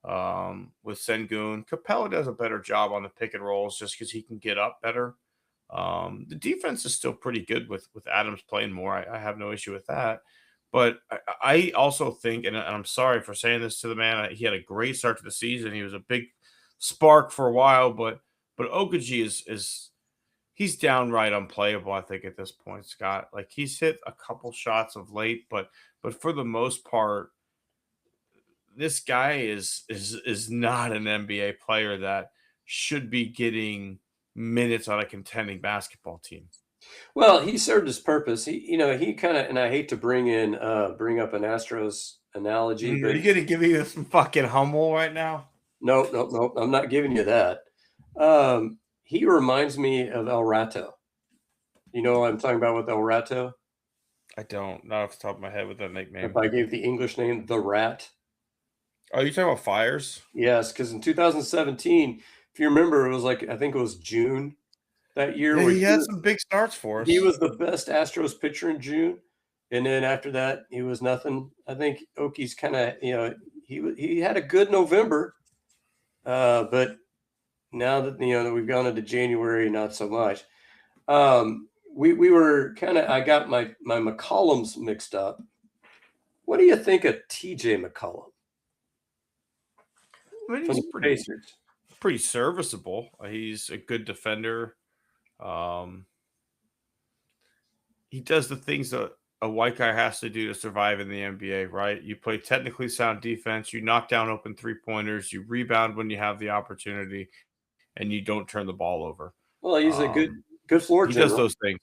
with Sengun. Capella does a better job on the pick and rolls just because he can get up better. The defense is still pretty good with Adams playing more. I have no issue with that. But I also think, and I'm sorry for saying this to the man, he had a great start to the season. He was a big spark for a while, but Okaji is he's downright unplayable, I think, at this point, Scott. Like, he's hit a couple shots of late, but for the most part, this guy is not an NBA player that should be getting minutes on a contending basketball team. Well, he served his purpose. He kind of, and I hate to bring up an Astros analogy. Are you going to give me some fucking humble right now? No. I'm not giving you that. He reminds me of El Rato. You know what I'm talking about with El Rato? I don't. Not off the top of my head with that nickname. If I gave the English name, The Rat. Are you talking about Fires? Yes, because in 2017, if you remember, it was like, I think it was June that year. Yeah, he had some big starts for us. He was the best Astros pitcher in June. And then after that, he was nothing. I think Oki's kind of, he had a good November. But now that, that we've gone into January, not so much. We were I got my McCollums mixed up. What do you think of TJ McCollum? I mean, he's pretty serviceable. He's a good defender. He does the things that a white guy has to do to survive in the NBA, right? You play technically sound defense, you knock down open three-pointers, you rebound when you have the opportunity, and you don't turn the ball over. Well, he's a good floor general. He does those things.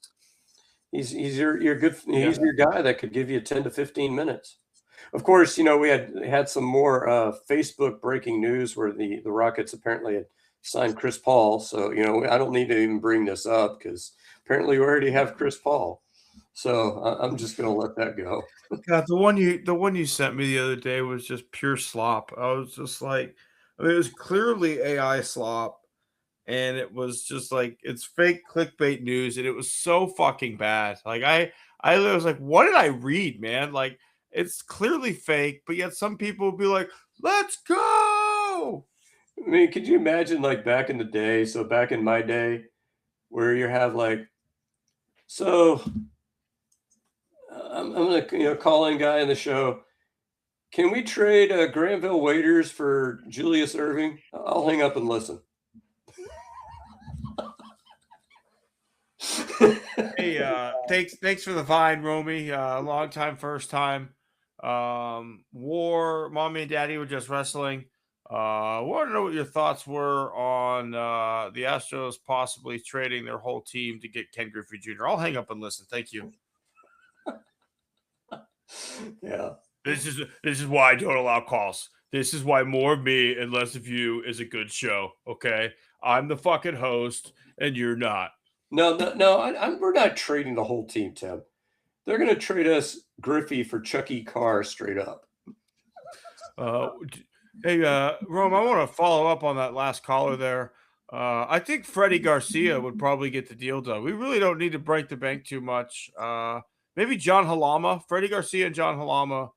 He's your guy that could give you 10 to 15 minutes. Of course, we had some more Facebook breaking news where the Rockets apparently had signed Chris Paul. So, I don't need to even bring this up because apparently we already have Chris Paul. So I'm just going to let that go. God, the one you sent me the other day was just pure slop. I was just like, I mean, it was clearly AI slop, and it was just like it's fake clickbait news, and it was so fucking bad. Like I was like, what did I read, man? Like it's clearly fake, but yet some people will be like, let's go. I mean, could you imagine like back in the day? So back in my day, where you have like, so I'm gonna call in guy in the show. Can we trade Granville Waiters for Julius Irving? I'll hang up and listen. Hey, thanks for the vine, Romy. Long time, first time. War, mommy and daddy were just wrestling. Want to know what your thoughts were on the Astros possibly trading their whole team to get Ken Griffey Jr. I'll hang up and listen. Thank you. Yeah. This is why I don't allow calls. This is why more of me and less of you is a good show. Okay, I'm the fucking host, and you're not. No. We're not trading the whole team, Tim. They're going to trade us Griffey for Chucky Carr straight up. Hey, Rome, I want to follow up on that last caller there. I think Freddie Garcia would probably get the deal done. We really don't need to break the bank too much. Maybe John Halama, Freddie Garcia and John Halama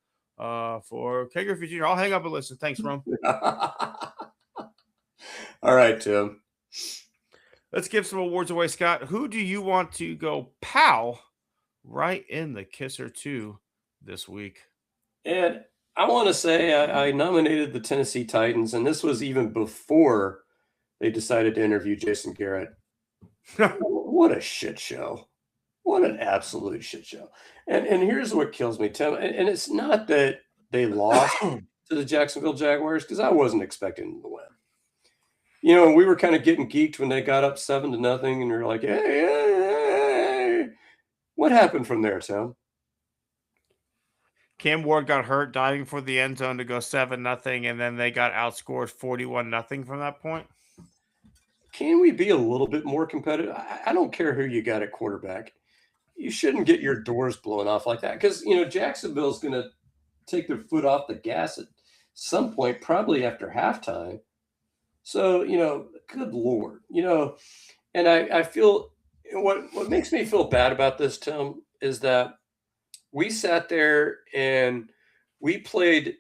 for Ken Griffey Jr. I'll hang up and listen. Thanks, Rome. All right, Tim. Let's give some awards away, Scott. Who do you want to go pow right in the kisser to this week? And I want to say I nominated the Tennessee Titans, and this was even before they decided to interview Jason Garrett. What a shit show. What an absolute shit show. And here's what kills me, Tim. And it's not that they lost to the Jacksonville Jaguars, because I wasn't expecting them to win. You know, we were kind of getting geeked when they got up 7-0, and we were like, hey. What happened from there, Tim? Cam Ward got hurt, diving for the end zone to go 7-0, and then they got outscored 41-0 from that point. Can we be a little bit more competitive? I don't care who you got at quarterback. You shouldn't get your doors blown off like that, because, you know, Jacksonville's going to take their foot off the gas at some point, probably after halftime. So, you know, good Lord, you know, and I feel what makes me feel bad about this, Tim, is that we sat there and we played,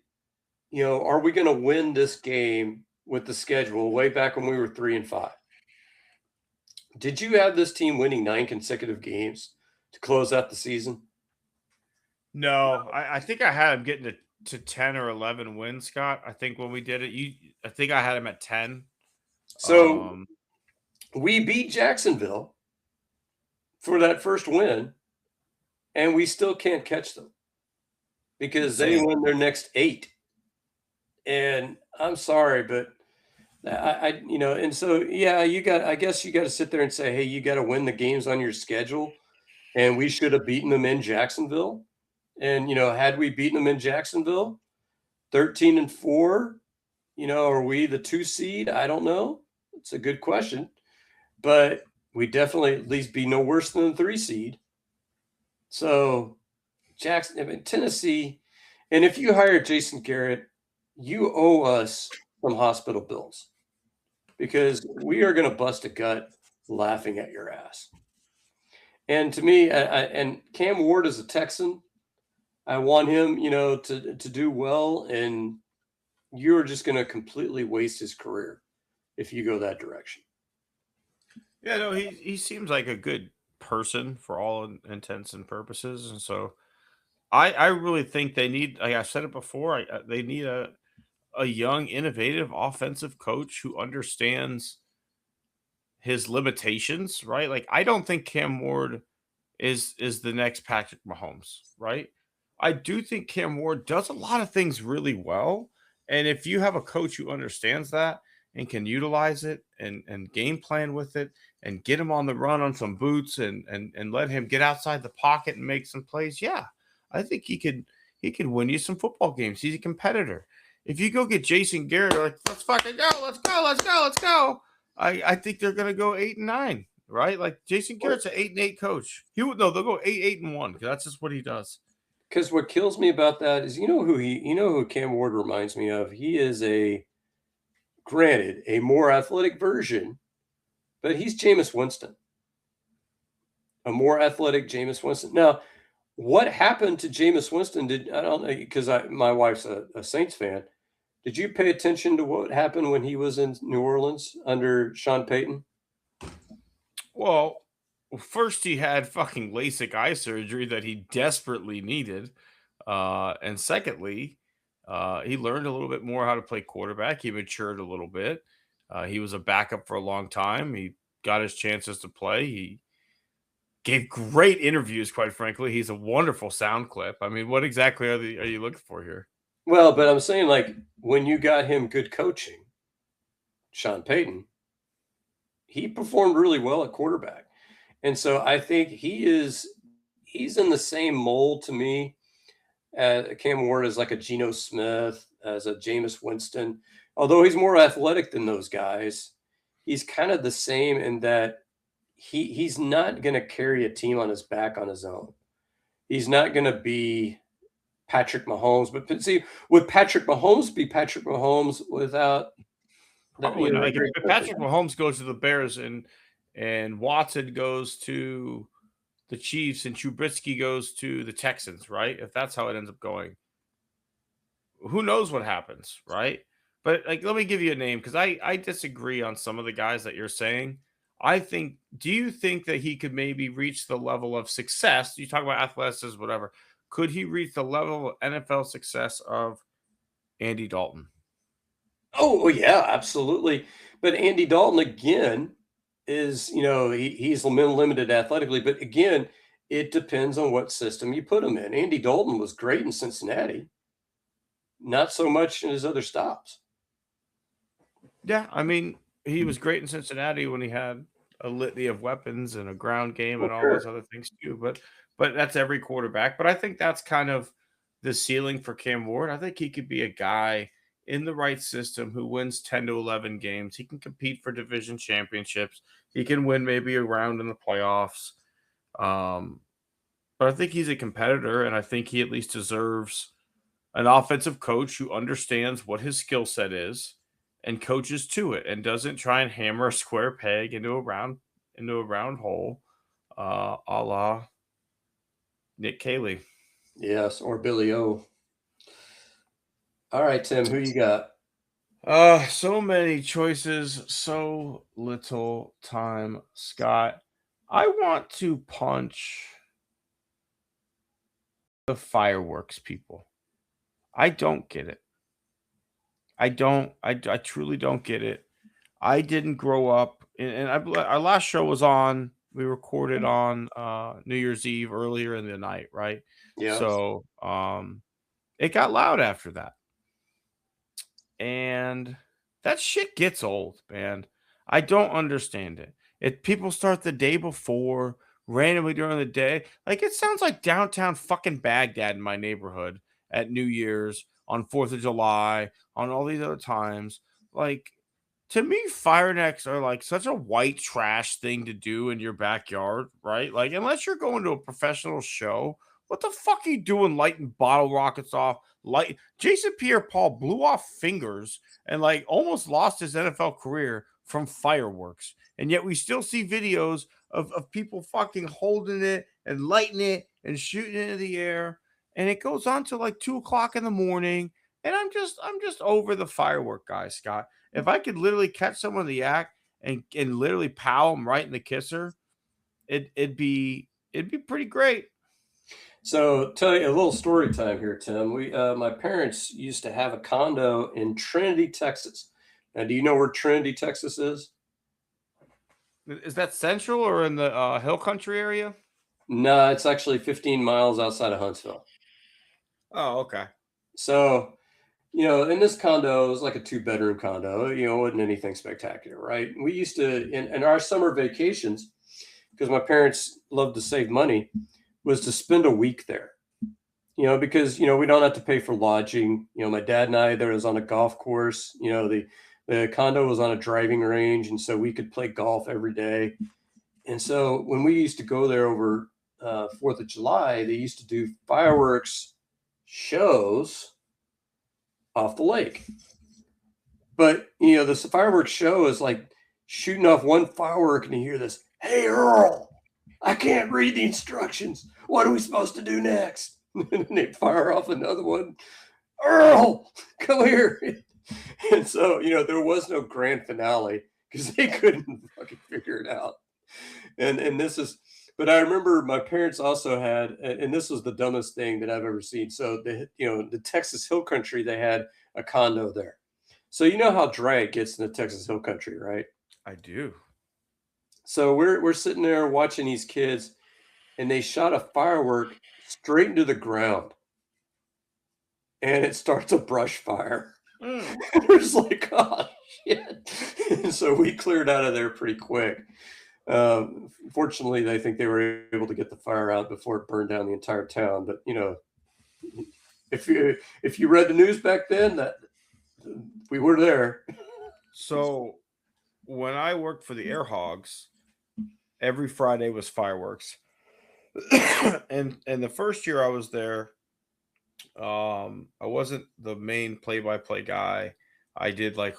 you know, are we going to win this game with the schedule way back when we were 3-5? Did you have this team winning 9 consecutive games to close out the season? No, I think I had him getting to 10 or 11 wins, Scott. I think when we did it, I think I had him at 10. So we beat Jacksonville for that first win, and we still can't catch them because they win their next 8. And I'm sorry, but I you know, and so, yeah, I guess you got to sit there and say, hey, you got to win the games on your schedule. And we should have beaten them in Jacksonville. And, you know, had we beaten them in Jacksonville, 13-4, you know, are we the 2 seed? I don't know. It's a good question. But we definitely at least be no worse than the 3 seed. So Tennessee, and if you hire Jason Garrett, you owe us some hospital bills, because we are going to bust a gut laughing at your ass. And to me, and Cam Ward is a Texan. I want him, you know, to do well, and you're just going to completely waste his career if you go that direction. Yeah, no, he seems like a good person for all intents and purposes, and so I really think they need. Like I said it before, they need a young, innovative offensive coach who understands his limitations. Right? Like I don't think Cam Ward is the next Patrick Mahomes. Right? I do think Cam Ward does a lot of things really well, and if you have a coach who understands that and can utilize it and game plan with it and get him on the run on some boots and let him get outside the pocket and make some plays, yeah, I think he could win you some football games. He's a competitor. If you go get Jason Garrett, like, let's fucking go, let's go. I think they're gonna go 8-9, right? Like Jason Garrett's an 8-8 coach. They'll go 8-1 because that's just what he does. Because what kills me about that is, who Cam Ward reminds me of? He is granted, a more athletic version, but he's Jameis Winston. A more athletic Jameis Winston. Now, what happened to Jameis Winston? I don't know, because my wife's a Saints fan. Did you pay attention to what happened when he was in New Orleans under Sean Payton? Well, first he had fucking LASIK eye surgery that he desperately needed. And secondly, he learned a little bit more how to play quarterback. He matured a little bit. He was a backup for a long time. He got his chances to play. He gave great interviews, quite frankly. He's a wonderful sound clip. I mean, what exactly are you looking for here? Well, but I'm saying, like, when you got him good coaching, Sean Payton, he performed really well at quarterback. And so I think he's in the same mold to me. Cam Ward is like a Geno Smith, as a Jameis Winston. Although he's more athletic than those guys, he's kind of the same in that he's not going to carry a team on his back on his own. He's not going to be Patrick Mahomes. But see, would Patrick Mahomes be Patrick Mahomes without Probably not. Like if Patrick Mahomes goes to the Bears and Watson goes to the Chiefs and Trubisky goes to the Texans, right? If that's how it ends up going, who knows what happens, right? But like, let me give you a name because I disagree on some of the guys that you're saying. Do you think that he could maybe reach the level of success? You talk about athleticism, whatever. Could he reach the level of NFL success of Andy Dalton? Oh yeah, absolutely. But Andy Dalton again is, he's limited athletically, but again, it depends on what system you put him in. Andy Dalton was great in Cincinnati, not so much in his other stops. Yeah, I mean, he was great in Cincinnati when he had a litany of weapons and a ground game and all those other things too. But that's every quarterback. But I think that's kind of the ceiling for Cam Ward. I think he could be a guy in the right system who wins 10 to 11 games. He can compete for division championships. He can win maybe a round in the playoffs. But I think he's a competitor, and I think he at least deserves an offensive coach who understands what his skill set is and coaches to it and doesn't try and hammer a square peg into a round hole, a la Nick Caley. Yes, or Billy O. All right, Tim, who you got? So many choices, so little time, Scott. I want to punch the fireworks people. I don't get it. I truly don't get it. I didn't grow up, and our last show was on. We recorded on New Year's Eve earlier in the night, right? Yeah. So it got loud after that. And that shit gets old, man. I don't understand it. People start the day before, randomly during the day. Like, it sounds like downtown fucking Baghdad in my neighborhood at New Year's, on 4th of July, on all these other times. Like, to me, fire necks are like such a white trash thing to do in your backyard, right? Like, unless you're going to a professional show, what the fuck are you doing lighting bottle rockets off? Jason Pierre-Paul blew off fingers and like almost lost his NFL career from fireworks. And yet we still see videos of people fucking holding it and lighting it and shooting it into the air. And it goes on to like 2:00 in the morning. And I'm just over the firework guys, Scott. If I could literally catch someone in the act and literally pow them right in the kisser, it'd be pretty great. So tell you a little story time here, Tim. My parents used to have a condo in Trinity, Texas. Now, do you know where Trinity, Texas is? Is that central or in the hill country area? No, it's actually 15 miles outside of Huntsville. Oh, okay. So, in this condo, it was like a 2-bedroom condo. It wasn't anything spectacular, right? We used to, in our summer vacations, because my parents loved to save money, was to spend a week there. Because, we don't have to pay for lodging. My dad and I, there was on a golf course. The condo was on a driving range, and so we could play golf every day. And so when we used to go there over 4th of July, they used to do fireworks shows off the lake. But, the fireworks show is like shooting off one firework and you hear this, "Hey, Earl, I can't read the instructions. What are we supposed to do next?" And they fire off another one. "Earl, come here." And so, there was no grand finale because they couldn't fucking figure it out. And this is, but I remember my parents also had, and this was the dumbest thing that I've ever seen. So the Texas Hill Country, they had a condo there. So you know how dry it gets in the Texas Hill Country, right? I do. So we're sitting there watching these kids, and they shot a firework straight into the ground, and it starts a brush fire. We're just like, "Oh shit!" And so we cleared out of there pretty quick. Fortunately, I think they were able to get the fire out before it burned down the entire town. But if you read the news back then, that we were there. So when I worked for the Air Hogs, every Friday was fireworks. and the first year I was there, I wasn't the main play-by-play guy. I did like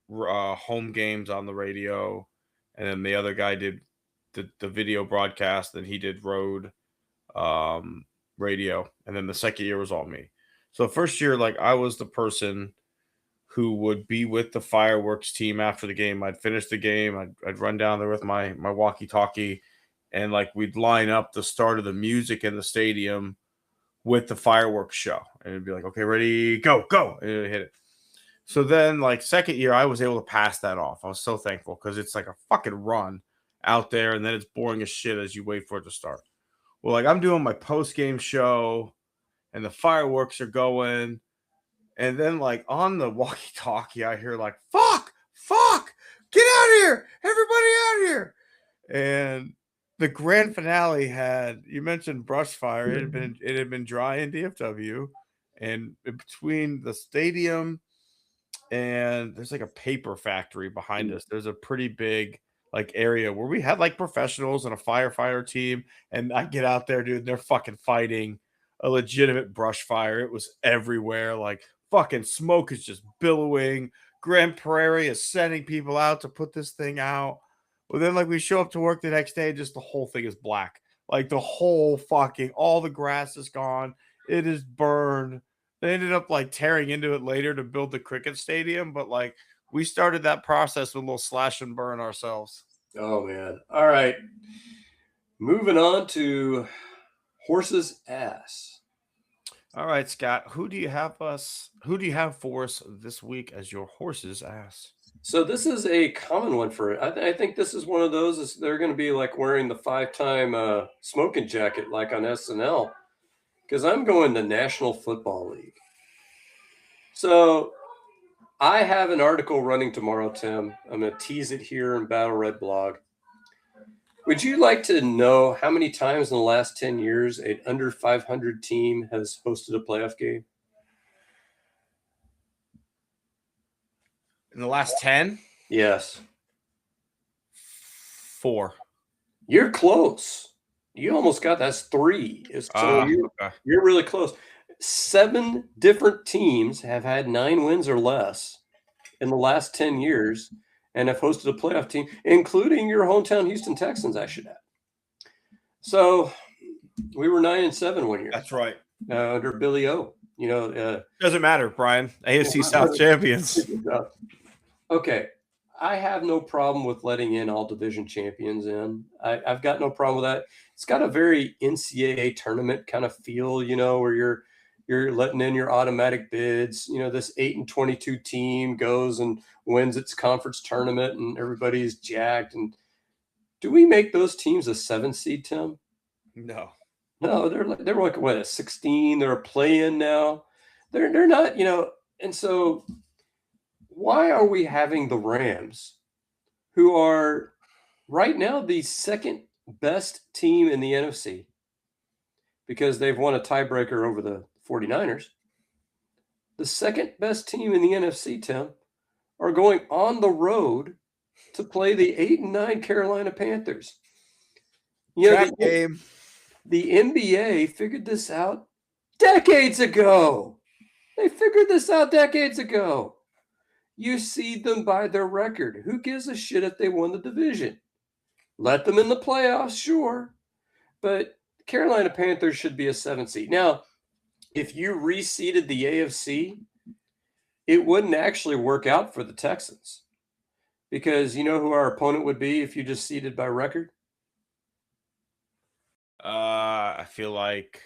home games on the radio, and then the other guy did the video broadcast, and he did road radio, and then the second year was all me. So first year, like, I was the person who would be with the fireworks team after the game. I'd finish the game, I'd run down there with my walkie-talkie, and like we'd line up the start of the music in the stadium with the fireworks show, and it'd be like, "Okay, ready, go," and it'd hit it. So then, like, second year, I was able to pass that off. I was so thankful because it's like a fucking run out there, and then it's boring as shit as you wait for it to start. Well, like, I'm doing my post-game show, and the fireworks are going, and then, like, on the walkie-talkie, I hear, like, fuck, get out of here, everybody out of here. And the grand finale had, you mentioned brush fire. It had been dry in DFW, and between the stadium and there's like a paper factory behind us. There's a pretty big like area where we had like professionals and a firefighter team, and I get out there, dude, and they're fucking fighting a legitimate brush fire. It was everywhere. Like fucking smoke is just billowing. Grand Prairie is sending people out to put this thing out. Well, then like we show up to work the next day, just the whole thing is black. Like the whole fucking all the grass is gone. It is burned. They ended up like tearing into it later to build the cricket stadium, but like we started that process with a little slash and burn ourselves. Oh man. All right. Moving on to horse's ass. All right, Scott, who do you have for us this week as your horse's ass? So this is a common one for I think this is one of those is they're going to be like wearing the 5-time smoking jacket like on SNL, because I'm going the National Football League. So I have an article running tomorrow, Tim. I'm going to tease it here in Battle Red blog. Would you like to know how many times in the last 10 years an under 500 team has hosted a playoff game? In the last 10? Yes. 4. You're close. You almost got that's 3. You're really close. 7 different teams have had 9 wins or less in the last 10 years and have hosted a playoff team, including your hometown Houston Texans, I should add. So we were 9-7 one year. That's right. Under Billy O. Doesn't matter, Brian. AFC South champions. Okay. I have no problem with letting in all division champions in. I've got no problem with that. It's got a very NCAA tournament kind of feel, where you're letting in your automatic bids. This 8-22 team goes and wins its conference tournament, and everybody's jacked. And do we make those teams a 7 seed, Tim? No, they're like what, a 16? They're a play-in now. They're not, and so why are we having the Rams, who are right now the second best team in the NFC, because they've won a tiebreaker over the 49ers, the second best team in the NFC, Tim, are going on the road to play the 8-9 Carolina Panthers? You know, Trap game. the NBA figured this out decades ago. They figured this out decades ago. You seed them by their record. Who gives a shit if they won the division? Let them in the playoffs, sure. But Carolina Panthers should be a 7 seed. Now, if you reseeded the AFC, it wouldn't actually work out for the Texans. Because you know who our opponent would be if you just seeded by record? I feel like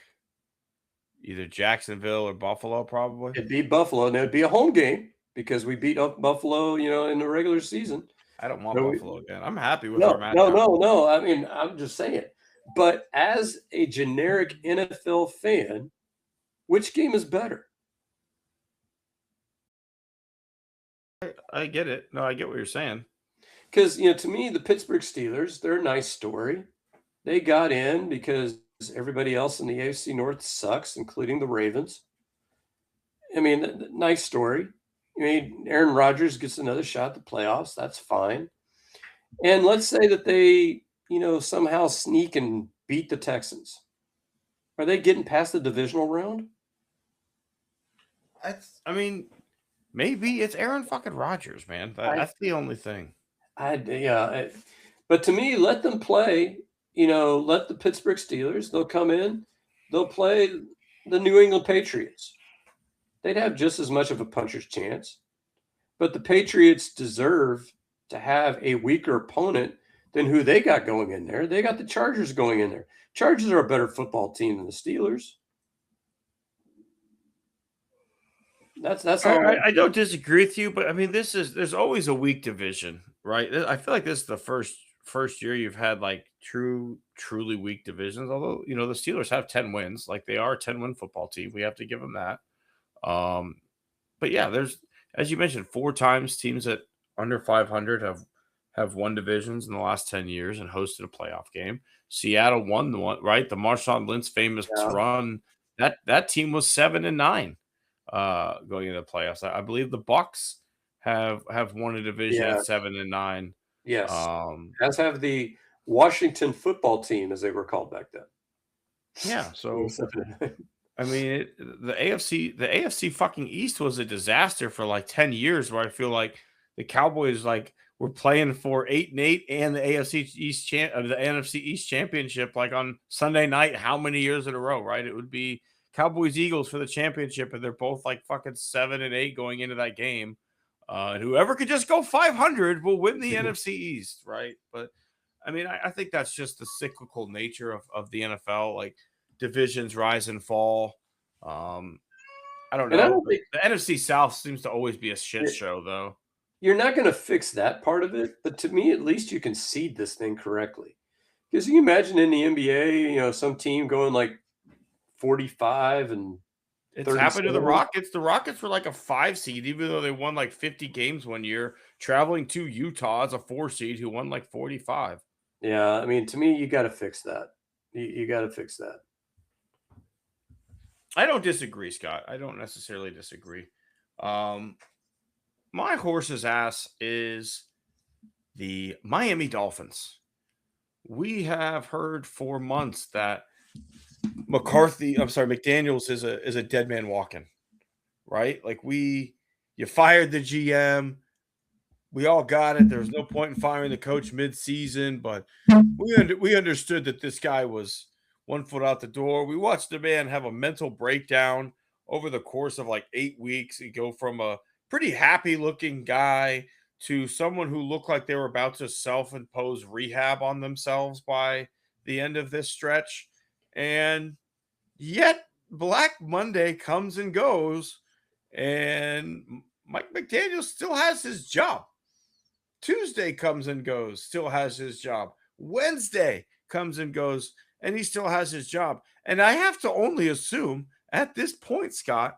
either Jacksonville or Buffalo, probably. It'd be Buffalo, and it'd be a home game because we beat up Buffalo, in the regular season. I don't want So Buffalo again. I'm happy with No, our matchup. no. I mean, I'm just saying. But as a generic NFL fan, which game is better? I get it. No, I get what you're saying. Because, to me, the Pittsburgh Steelers, they're a nice story. They got in because everybody else in the AFC North sucks, including the Ravens. I mean, nice story. I mean, Aaron Rodgers gets another shot at the playoffs. That's fine. And let's say that they, somehow sneak and beat the Texans. Are they getting past the divisional round? I mean, maybe it's Aaron fucking Rodgers, man. That's the only thing. But to me, let them play. Let the Pittsburgh Steelers. They'll come in. They'll play the New England Patriots. They'd have just as much of a puncher's chance. But the Patriots deserve to have a weaker opponent than who they got going in there. They got the Chargers going in there. Chargers are a better football team than the Steelers. That's all. I don't disagree with you, but I mean, there's always a weak division, right? I feel like this is the first year you've had like truly weak divisions. Although the Steelers have 10 wins, like they are a 10-win football team. We have to give them that. But yeah, there's, as you mentioned, 4 times teams that under 500 have won divisions in the last 10 years and hosted a playoff game. Seattle won the one, right? The Marshawn Lynch famous run. That team was 7-9 going into the playoffs. I believe the Bucks have won a division at 7-9. Yes. As have the Washington football team, as they were called back then. Yeah. So I mean, the AFC fucking East was a disaster for like 10 years, where I feel like the Cowboys were playing for 8-8 and the the NFC East championship like on Sunday night. How many years in a row, right? It would be Cowboys Eagles for the championship, and they're both like fucking 7-8 going into that game. And whoever could just go 500 will win the NFC East, right? But I mean, I think that's just the cyclical nature of the NFL. Like, divisions rise and fall. I don't know. The NFC South seems to always be a shit show, though. You're not going to fix that part of it, but to me, at least you can seed this thing correctly. Because you imagine in the NBA, some team going like 45 and it's happened to the Rockets. The Rockets were like a 5 seed, even though they won like 50 games one year, traveling to Utah as a 4 seed who won like 45. Yeah, I mean, to me, you got to fix that. You got to fix that. I don't disagree, Scott. I don't necessarily disagree. My horse's ass is the Miami Dolphins. We have heard for months that McDaniels is a dead man walking, right? Like you fired the GM. We all got it. There was no point in firing the coach mid-season, but we understood that this guy was 1 foot out the door. We watched the man have a mental breakdown over the course of like 8 weeks. He go from a pretty happy-looking guy to someone who looked like they were about to self-impose rehab on themselves by the end of this stretch. And yet Black Monday comes and goes, and Mike McDaniel still has his job. Tuesday comes and goes, still has his job. Wednesday comes and goes, and he still has his job. And I have to only assume at this point, Scott,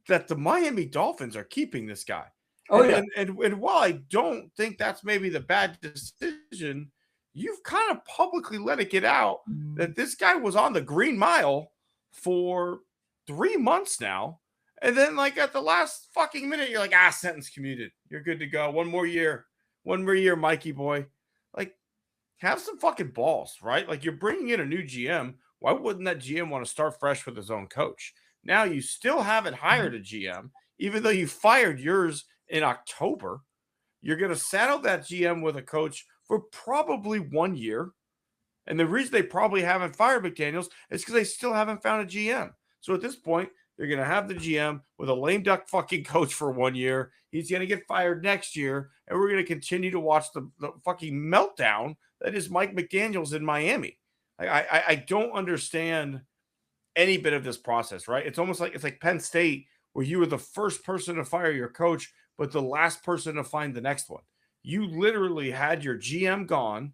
that the Miami Dolphins are keeping this guy. And while I don't think that's maybe the bad decision, you've kind of publicly let it get out that this guy was on the Green Mile for 3 months now. And then like at the last fucking minute, you're like, sentence commuted. You're good to go. One more year, Mikey boy. Like, have some fucking balls, right? Like you're bringing in a new GM. Why wouldn't that GM want to start fresh with his own coach? Now you still haven't hired a GM, even though you fired yours in October. You're going to saddle that GM with a coach for probably 1 year. And the reason they probably haven't fired McDaniels is because they still haven't found a GM. So at this point, they're going to have the GM with a lame duck fucking coach for 1 year. He's going to get fired next year. And we're going to continue to watch the fucking meltdown that is Mike McDaniels in Miami. I don't understand any bit of this process, right? It's almost like it's like Penn State, where you were the first person to fire your coach, but the last person to find the next one. You literally had your GM gone.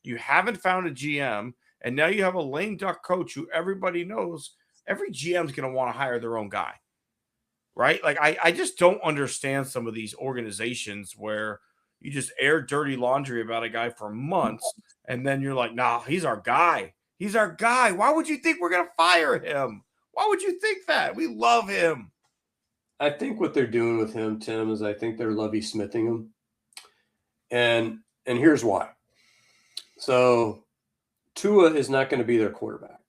You haven't found a GM, and now you have a lame duck coach who everybody knows every GM is going to want to hire their own guy, right? Like, I just don't understand some of these organizations where you just air dirty laundry about a guy for months, and then you're like, nah, he's our guy. He's our guy. Why would you think we're going to fire him? Why would you think that? We love him. I think what they're doing with him, Tim, is I think they're Lovey Smithing him. And here's why. So Tua is not going to be their quarterback.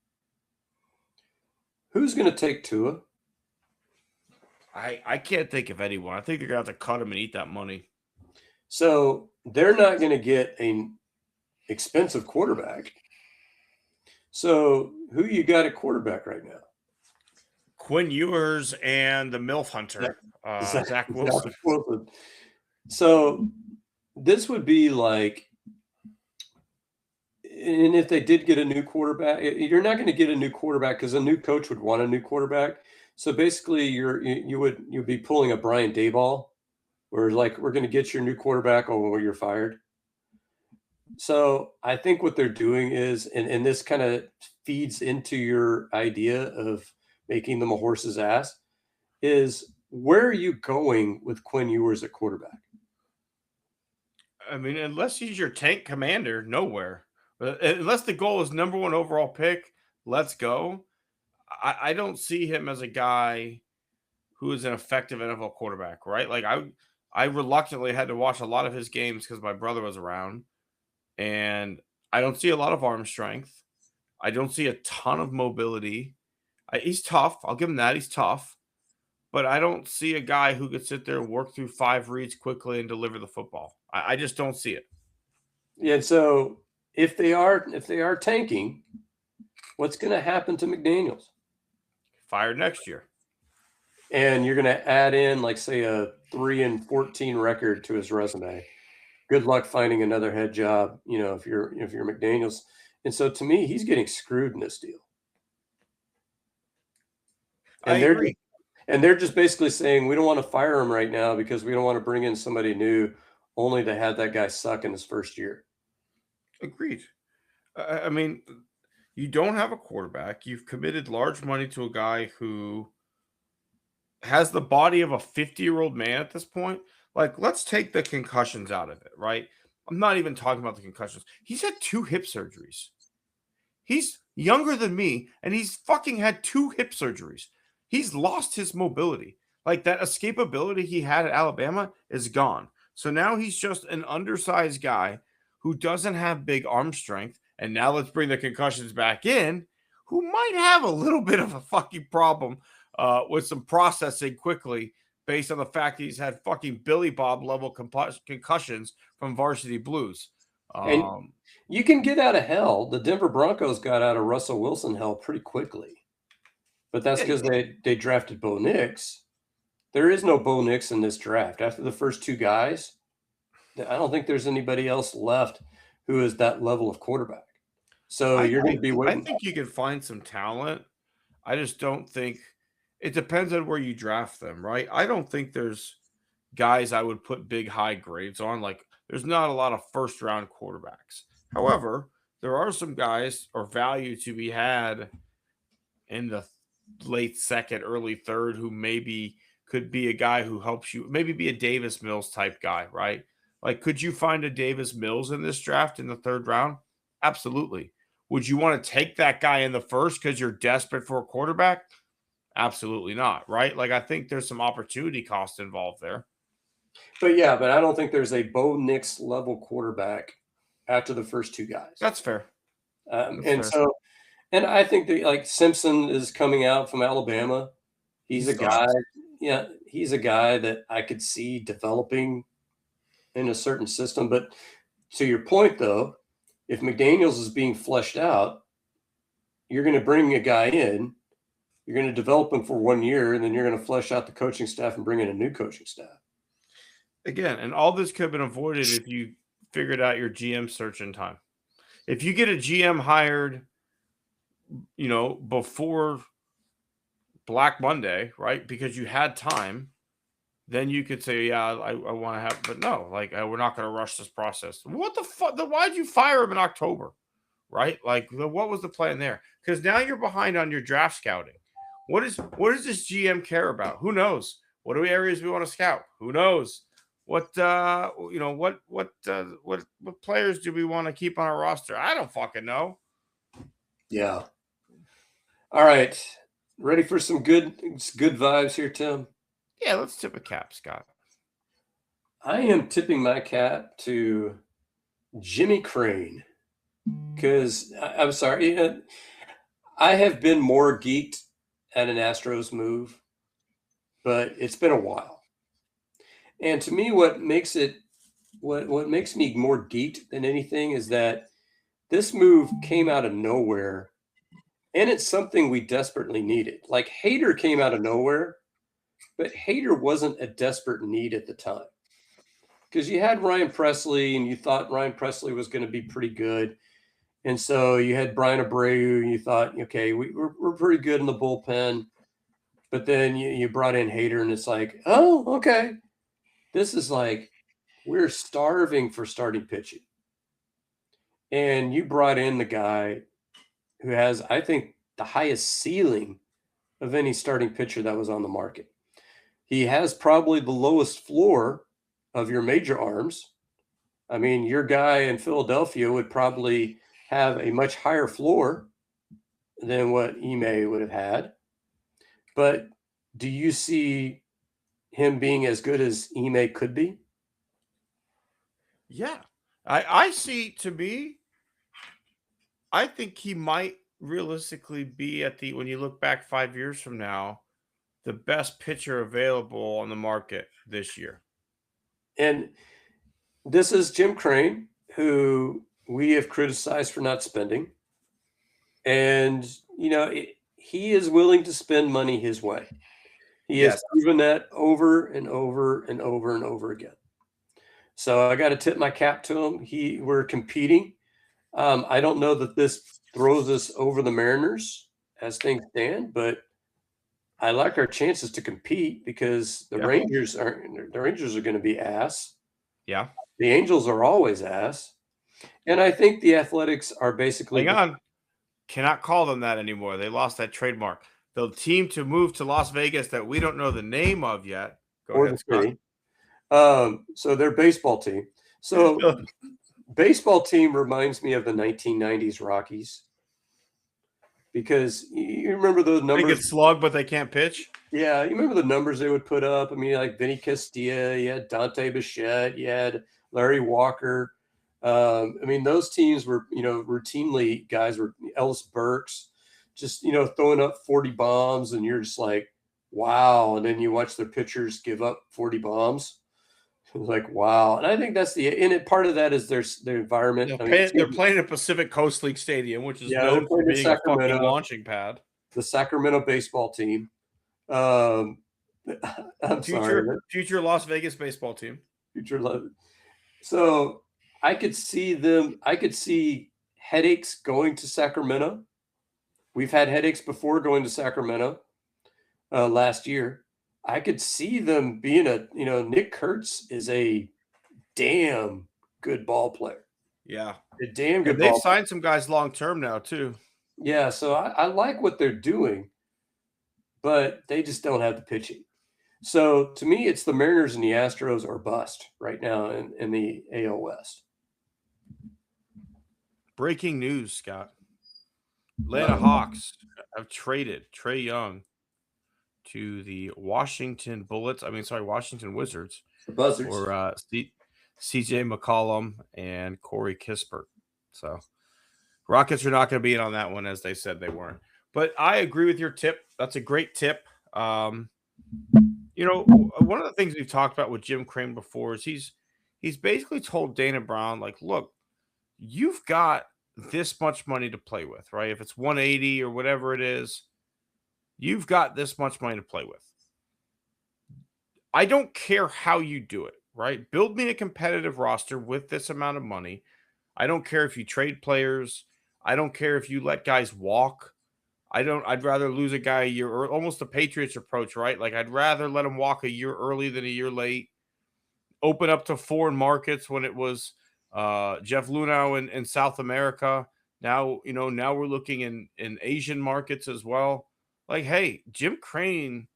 Who's going to take Tua? I can't think of anyone. I think they're going to have to cut him and eat that money. So they're not going to get an expensive quarterback. So who you got at quarterback right now? Quinn Ewers and the MILF hunter, Zach Wilson. So this would be like, and if they did get a new quarterback, you're not going to get a new quarterback because a new coach would want a new quarterback. So basically, you'd be pulling a Brian Daboll, where like we're going to get your new quarterback or you're fired. So I think what they're doing is, and this kind of feeds into your idea of making them a horse's ass, is where are you going with Quinn Ewers at quarterback? I mean, unless he's your tank commander, nowhere. Unless the goal is number 1 overall pick, let's go. I don't see him as a guy who is an effective NFL quarterback, right? Like I reluctantly had to watch a lot of his games because my brother was around, and I don't see a lot of arm strength. I don't see a ton of mobility. He's tough. I'll give him that. He's tough. But I don't see a guy who could sit there and work through 5 reads quickly and deliver the football. I just don't see it. Yeah, so if they are tanking, what's going to happen to McDaniels? Fired next year. And you're going to add in, like, say, a 3-14 record to his resume. Good luck finding another head job, if you're McDaniels. And so to me, he's getting screwed in this deal. And they're just basically saying we don't want to fire him right now because we don't want to bring in somebody new, only to have that guy suck in his first year. Agreed. I mean, you don't have a quarterback. You've committed large money to a guy who has the body of a 50-year-old man at this point. Like, let's take the concussions out of it, right? I'm not even talking about the concussions. He's had 2 hip surgeries. He's younger than me, and he's fucking had 2 hip surgeries. He's lost his mobility. Like, that escapability he had at Alabama is gone. So now he's just an undersized guy who doesn't have big arm strength. And now let's bring the concussions back in, who might have a little bit of a fucking problem with some processing quickly based on the fact that he's had fucking Billy Bob level concussions from Varsity Blues. And you can get out of hell. The Denver Broncos got out of Russell Wilson hell pretty quickly. But that's because they drafted Bo Nix. There is no Bo Nix in this draft. After the first 2 guys, I don't think there's anybody else left who is that level of quarterback. So you're going to be waiting. I think you can find some talent. I just don't think it depends on where you draft them, right? I don't think there's guys I would put big high grades on. Like, there's not a lot of first round quarterbacks. However, there are some guys or value to be had in the late second, early third who maybe could be a guy who helps you, maybe be a Davis Mills type guy, right? Like, could you find a Davis Mills in this draft in the 3rd round? Absolutely. Would you want to take that guy in the first because you're desperate for a quarterback? Absolutely not, right? Like, I think there's some opportunity cost involved there. But I don't think there's a Bo Nix level quarterback after the first two guys. That's fair. And I think that like Simpson is coming out from Alabama. He's a guy. Yeah, he's a guy that I could see developing in a certain system. But to your point, though, if McDaniels is being fleshed out, you're going to bring a guy in, you're going to develop him for 1 year, and then you're going to flesh out the coaching staff and bring in a new coaching staff. Again, and all this could have been avoided if you figured out your GM search in time. If you get a GM hired, before Black Monday, right, because you had time, then you could say, yeah, I want to have, but no, like, we're not going to rush this process. What the fuck? Why'd you fire him in October, right? Like, what was the plan there? Because now you're behind on your draft scouting. What does this GM care about? Who knows? What are the areas we want to scout? Who knows? What players do we want to keep on our roster? I don't fucking know. Yeah. All right. Ready for some good vibes here, Tim? Yeah, let's tip a cap, Scott. I am tipping my cap to Jimmy Crane because I'm sorry. I have been more geeked at an Astros move, but it's been a while. And to me, what makes me more geeked than anything is that this move came out of nowhere, and it's something we desperately needed. Like Hader came out of nowhere, but Hader wasn't a desperate need at the time because you had Ryan Presley, and you thought Ryan Presley was going to be pretty good, and so you had Brian Abreu, and you thought, okay, we're pretty good in the bullpen, but then you brought in Hader, and it's like, oh, okay. This is like, we're starving for starting pitching. And you brought in the guy who has, I think, the highest ceiling of any starting pitcher that was on the market. He has probably the lowest floor of your major arms. I mean, your guy in Philadelphia would probably have a much higher floor than what Ime would have had. But do you see him being as good as Ime could be? Yeah. I see, to me, I think he might realistically be when you look back 5 years from now, the best pitcher available on the market this year. And this is Jim Crane, who we have criticized for not spending. And, he is willing to spend money his way. He has proven that over and over and over and over again. So I got to tip my cap to him. We're competing. I don't know that this throws us over the Mariners as things stand, but I like our chances to compete because the Rangers are going to be ass. Yeah. The Angels are always ass. And I think the Athletics are basically. Hang on. Cannot call them that anymore. They lost that trademark. The team to move to Las Vegas that we don't know the name of yet. Go ahead, Scott. So their baseball team. So baseball team reminds me of the 1990s Rockies because you remember those numbers. They get slugged, but they can't pitch. Yeah, you remember the numbers they would put up. I mean, like Vinny Castilla, you had Dante Bichette, you had Larry Walker. I mean, those teams were, routinely guys were Ellis Burks, just, throwing up 40 bombs, and you're just like, wow. And then you watch their pitchers give up 40 bombs. Like, wow. And I think that's part of that is their environment. They're playing at Pacific Coast League Stadium, which is known for being a fucking launching pad. The Sacramento baseball team. I'm sorry. Future Las Vegas baseball team. So I could see headaches going to Sacramento. We've had headaches before going to Sacramento last year. I could see them being Nick Kurtz is a damn good ball player. Yeah. A damn good They've signed some guys long-term now too. Yeah. So I like what they're doing, but they just don't have the pitching. So to me, it's the Mariners and the Astros are bust right now in the AL West. Breaking news, Scott. Atlanta Hawks have traded Trae Young to the Washington Wizards. The Buzzards. For CJ McCollum and Corey Kispert. So Rockets are not going to be in on that one, as they said they weren't. But I agree with your tip. That's a great tip. One of the things we've talked about with Jim Crane before is he's basically told Dana Brown, like, look, you've got this much money to play with, right? If it's 180 or whatever it is, you've got this much money to play with. I don't care how you do it, right? Build me a competitive roster with this amount of money. I don't care if you trade players. I don't care if you let guys walk. I'd rather lose a guy a year or almost the Patriots approach, right? Like I'd rather let him walk a year early than a year late. Open up to foreign markets when it was Jeff Lunau in South America. Now we're looking in Asian markets as well. Like, hey, Jim Crane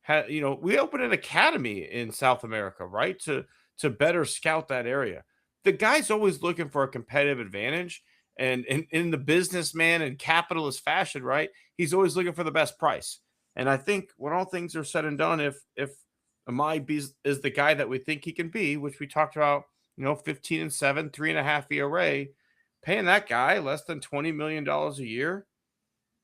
had, we opened an academy in South America, right? To better scout that area. The guy's always looking for a competitive advantage. And in the businessman and capitalist fashion, right? He's always looking for the best price. And I think when all things are said and done, if Amai is the guy that we think he can be, which we talked about, 15-7, 3.5 ERA, paying that guy less than $20 million a year,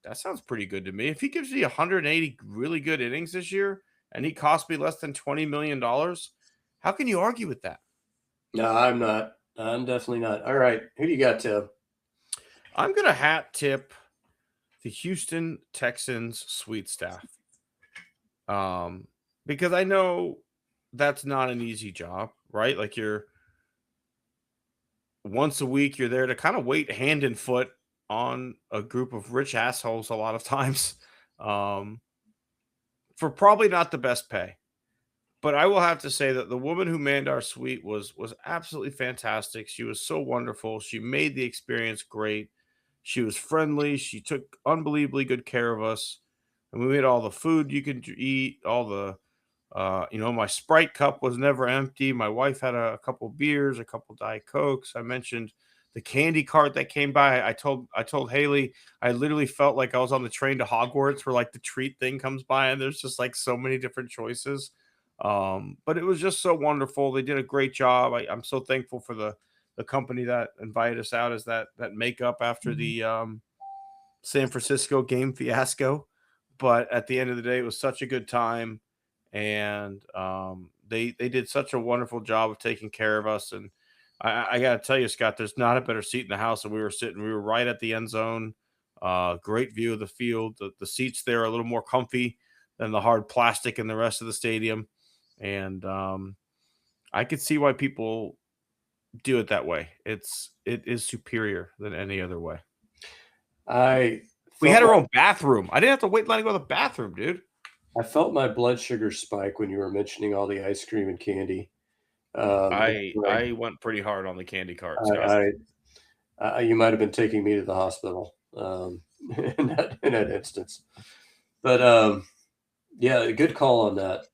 that sounds pretty good to me. If he gives me 180 really good innings this year and he costs me less than $20 million, how can you argue with that? No, I'm not. I'm definitely not. All right. Who do you got, Tim? I'm going to hat tip the Houston Texans suite staff. Because I know that's not an easy job, right? Like you're once a week, you're there to kind of wait hand and foot on a group of rich assholes a lot of times for probably not the best pay. But I will have to say that the woman who manned our suite was absolutely fantastic. She was so wonderful. She made the experience great. She was friendly. She took unbelievably good care of us. And we made all the food you could eat, all the my Sprite cup was never empty. My wife had a couple beers, a couple Diet Cokes. I mentioned the candy cart that came by. I told Haley, I literally felt like I was on the train to Hogwarts where like the treat thing comes by and there's just like so many different choices. But it was just so wonderful. They did a great job. I'm so thankful for the company that invited us out as that makeup after the San Francisco game fiasco. But at the end of the day, it was such a good time. And they did such a wonderful job of taking care of us. And I got to tell you, Scott, there's not a better seat in the house than we were sitting. We were right at the end zone. Great view of the field. The seats there are a little more comfy than the hard plastic in the rest of the stadium. And I could see why people do it that way. It is superior than any other way. We had our own bathroom. I didn't have to wait in line to go to the bathroom, dude. I felt my blood sugar spike when you were mentioning all the ice cream and candy. I went pretty hard on the candy cart. You might have been taking me to the hospital in that instance. But yeah, good call on that.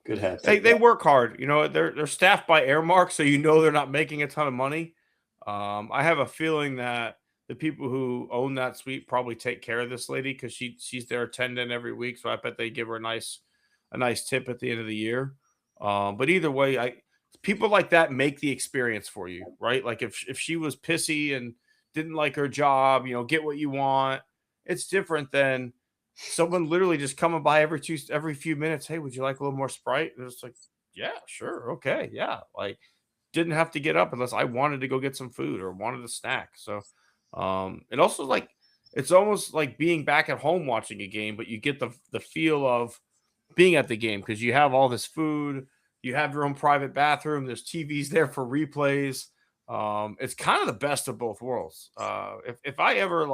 Good hat. They work hard. They're staffed by Airmark, so they're not making a ton of money. I have a feeling that the people who own that suite probably take care of this lady because she's their attendant every week. So I bet they give her a nice tip at the end of the year. But either way, people like that make the experience for you, right? Like if she was pissy and didn't like her job, get what you want. It's different than someone literally just coming by every few minutes. Hey, would you like a little more Sprite? And it's like, yeah, sure. Okay. Yeah. Like didn't have to get up unless I wanted to go get some food or wanted a snack. So, it also like it's almost like being back at home watching a game, but you get the feel of being at the game because you have all this food, you have your own private bathroom, there's TVs there for replays. It's kind of the best of both worlds. If I ever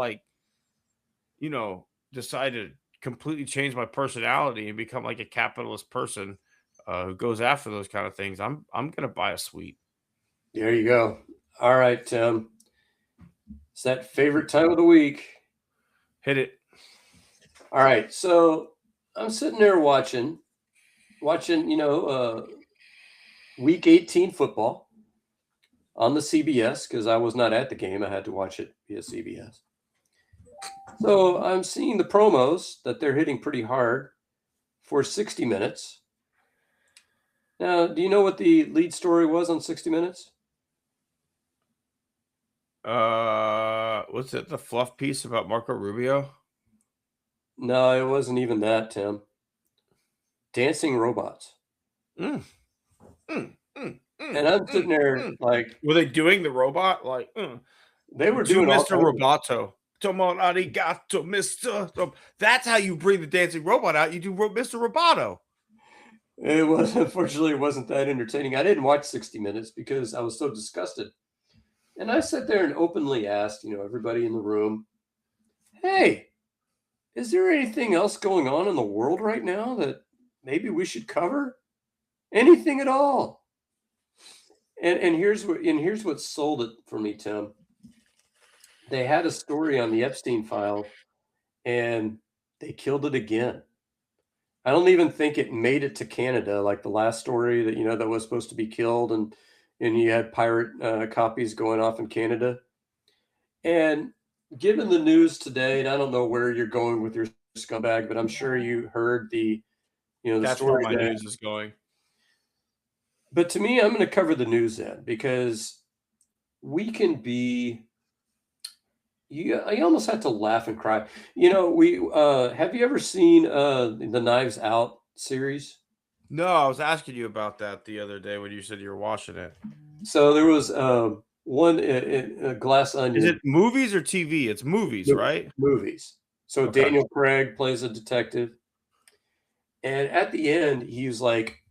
decide to completely change my personality and become like a capitalist person who goes after those kind of things, I'm gonna buy a suite. There you go. All right, Tim. It's that favorite time of the week. Hit it. All right. So I'm sitting there watching, week 18 football on the CBS because I was not at the game. I had to watch it via CBS. So I'm seeing the promos that they're hitting pretty hard for 60 minutes. Now, do you know what the lead story was on 60 Minutes? What's it? The fluff piece about Marco Rubio? No, it wasn't even that, Tim. Dancing robots. Mm, mm, And I'm sitting there mm. like, Were they doing the robot? Like, they were to doing all Mr. kinds of. Roboto. Tomo arigato, Mr. That's how you bring the dancing robot out. You do Mr. Roboto. It was unfortunately it wasn't that entertaining. I didn't watch 60 Minutes because I was so disgusted. And I sat there and openly asked, everybody in the room, "Hey, is there anything else going on in the world right now that maybe we should cover? Anything at all?" And here's what sold it for me, Tim. They had a story on the Epstein file and they killed it again. I don't even think it made it to Canada, like the last story that was supposed to be killed, and you had pirate copies going off in Canada. And given the news today, and I don't know where you're going with your scumbag, but I'm sure you heard the That's where story my that. news is going. But to me, I'm going to cover the news then because we can be. I almost had to laugh and cry. We have you ever seen the Knives Out series? No, I was asking you about that the other day when you said you were watching it. So there was one Glass Is it Onion movies or TV? It's movies, right? movies. So Okay. Daniel Craig plays a detective, and at the end, he was like,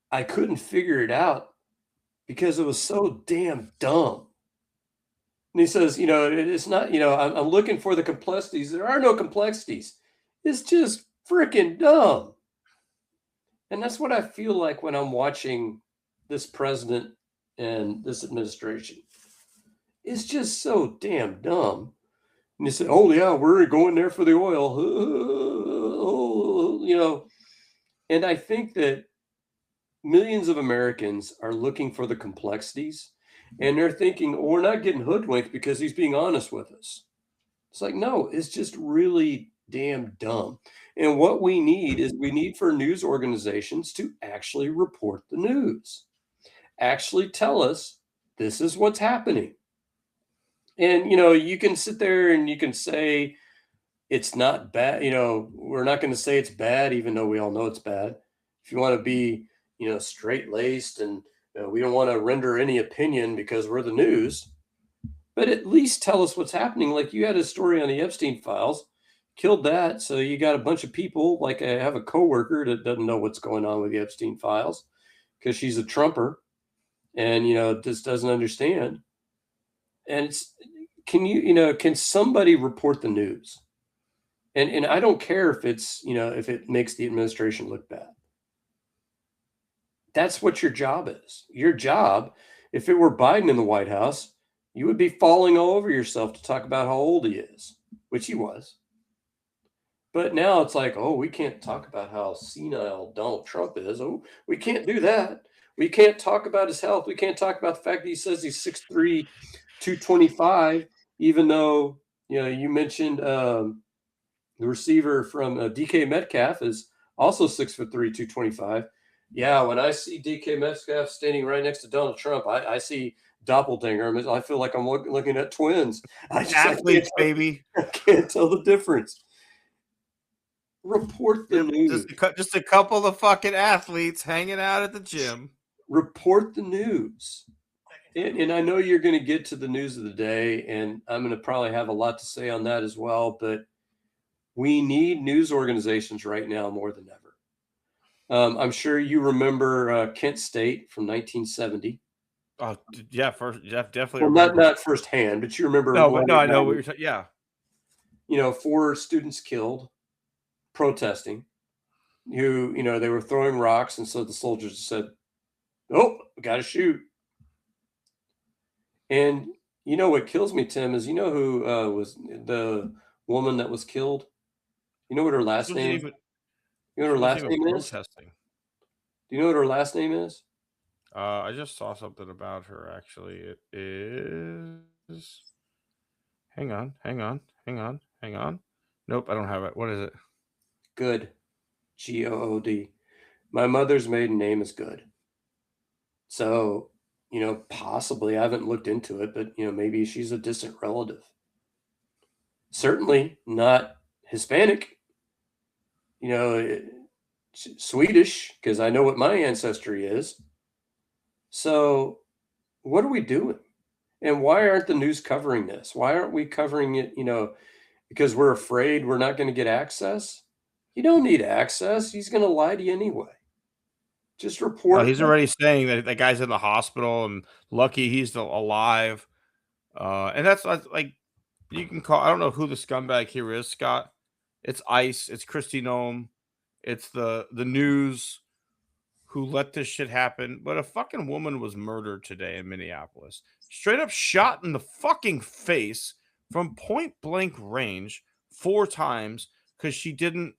"I couldn't figure it out because it was so damn dumb." And he says, it's not, I'm looking for the complexities. There are no complexities. It's just freaking dumb. And that's what I feel like when I'm watching this president and this administration. It's just so damn dumb. And they say, "Oh yeah, we're going there for the oil," And I think that millions of Americans are looking for the complexities, and they're thinking, "Oh, we're not getting hoodwinked because he's being honest with us." It's like, no, it's just really damn dumb. And what we need for news organizations to actually report the news, actually tell us this is what's happening. And you can sit there and you can say it's not bad. We're not going to say it's bad, even though we all know it's bad. If you want to be, straight laced and we don't want to render any opinion because we're the news, but at least tell us what's happening. Like you had a story on the Epstein files, killed that. So you got a bunch of people. Like I have a coworker that doesn't know what's going on with the Epstein files because she's a Trumper and, just doesn't understand. And can somebody report the news? And I don't care if if it makes the administration look bad. That's what your job is. Your job, if it were Biden in the White House, you would be falling all over yourself to talk about how old he is, which he was. But now it's like, oh, we can't talk about how senile Donald Trump is. Oh, we can't do that. We can't talk about his health. We can't talk about the fact that he says he's 6'3", 225, even though, you mentioned the receiver from DK Metcalf is also 6'3", 225. Yeah, when I see DK Metcalf standing right next to Donald Trump, I see doppelganger. I feel like I'm looking at twins. Athletes, baby. I can't tell the difference. Report the news. Just a couple of fucking athletes hanging out at the gym. Report the news. And I know you're going to get to the news of the day, and I'm going to probably have a lot to say on that as well, but we need news organizations right now more than ever. I'm sure you remember Kent State from 1970. Oh yeah, definitely. Well, Remember. not firsthand, but you remember. No, but no, I know what you're saying. Yeah. 4 students killed protesting. Who they were throwing rocks, and so the soldiers said, "Oh, we got to shoot." And what kills me, Tim, is who was the woman that was killed. You know what her last name? You know what her She wasn't last even name is? protesting. Do you know what her last name is? I just saw something about her. Actually, it is. Hang on. Nope, I don't have it. What is it? Good. Good. My mother's maiden name is Good. So, possibly I haven't looked into it, but maybe she's a distant relative. Certainly not Hispanic, you know, Swedish, because I know what my ancestry is. So, what are we doing? And why aren't the news covering this? Why aren't we covering it, because we're afraid we're not going to get access? You don't need access. He's going to lie to you anyway. Just report. He's already saying that that guy's in the hospital and lucky he's still alive. And that's like you can call. I don't know who the scumbag here is, Scott. It's ICE. It's Kristi Noem. It's the news who let this shit happen. But a fucking woman was murdered today in Minneapolis, straight up shot in the fucking face from point blank range 4 times because she didn't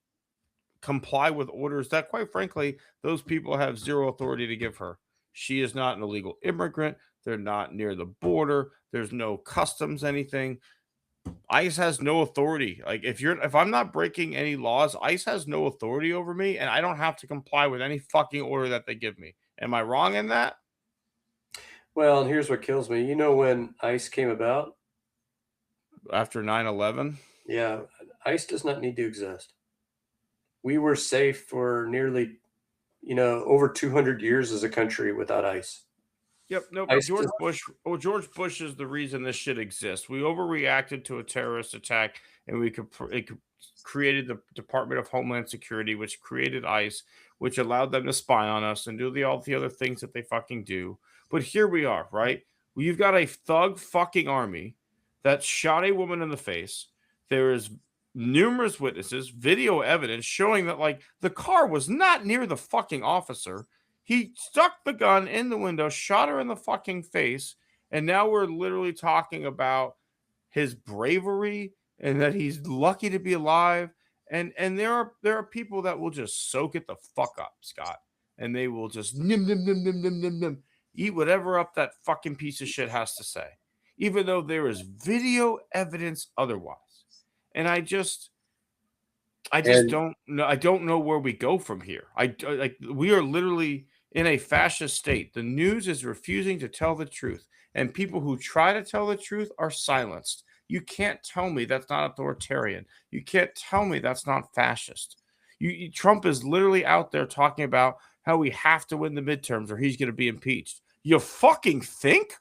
comply with orders that, quite frankly, those people have zero authority to give her. She is not an illegal immigrant. They're not near the border. There's no customs, anything. ICE has no authority. Like if I'm not breaking any laws, ICE has no authority over me, and I don't have to comply with any fucking order that they give me. Am I wrong in that? Well, and here's what kills me. You know when ICE came about? After 9/11? Yeah, ICE does not need to exist. We were safe for nearly, over 200 years as a country without ICE. Yep. No, ICE George just- Bush. Oh, George Bush is the reason this shit exists. We overreacted to a terrorist attack, and created the Department of Homeland Security, which created ICE, which allowed them to spy on us and do all the other things that they fucking do. But here we are, right? You've got a thug fucking army that shot a woman in the face. There is numerous witnesses, video evidence showing that like the car was not near the fucking officer. He stuck the gun in the window, shot her in the fucking face, and now we're literally talking about his bravery and that he's lucky to be alive. And there are people that will just soak it the fuck up, Scott, and they will just eat whatever up that fucking piece of shit has to say, even though there is video evidence otherwise. And I just don't know. I don't know where we go from here. Like we are literally in a fascist state. The news is refusing to tell the truth, and people who try to tell the truth are silenced. You can't tell me that's not authoritarian. You can't tell me that's not fascist. Trump is literally out there talking about how we have to win the midterms or he's going to be impeached. You fucking think?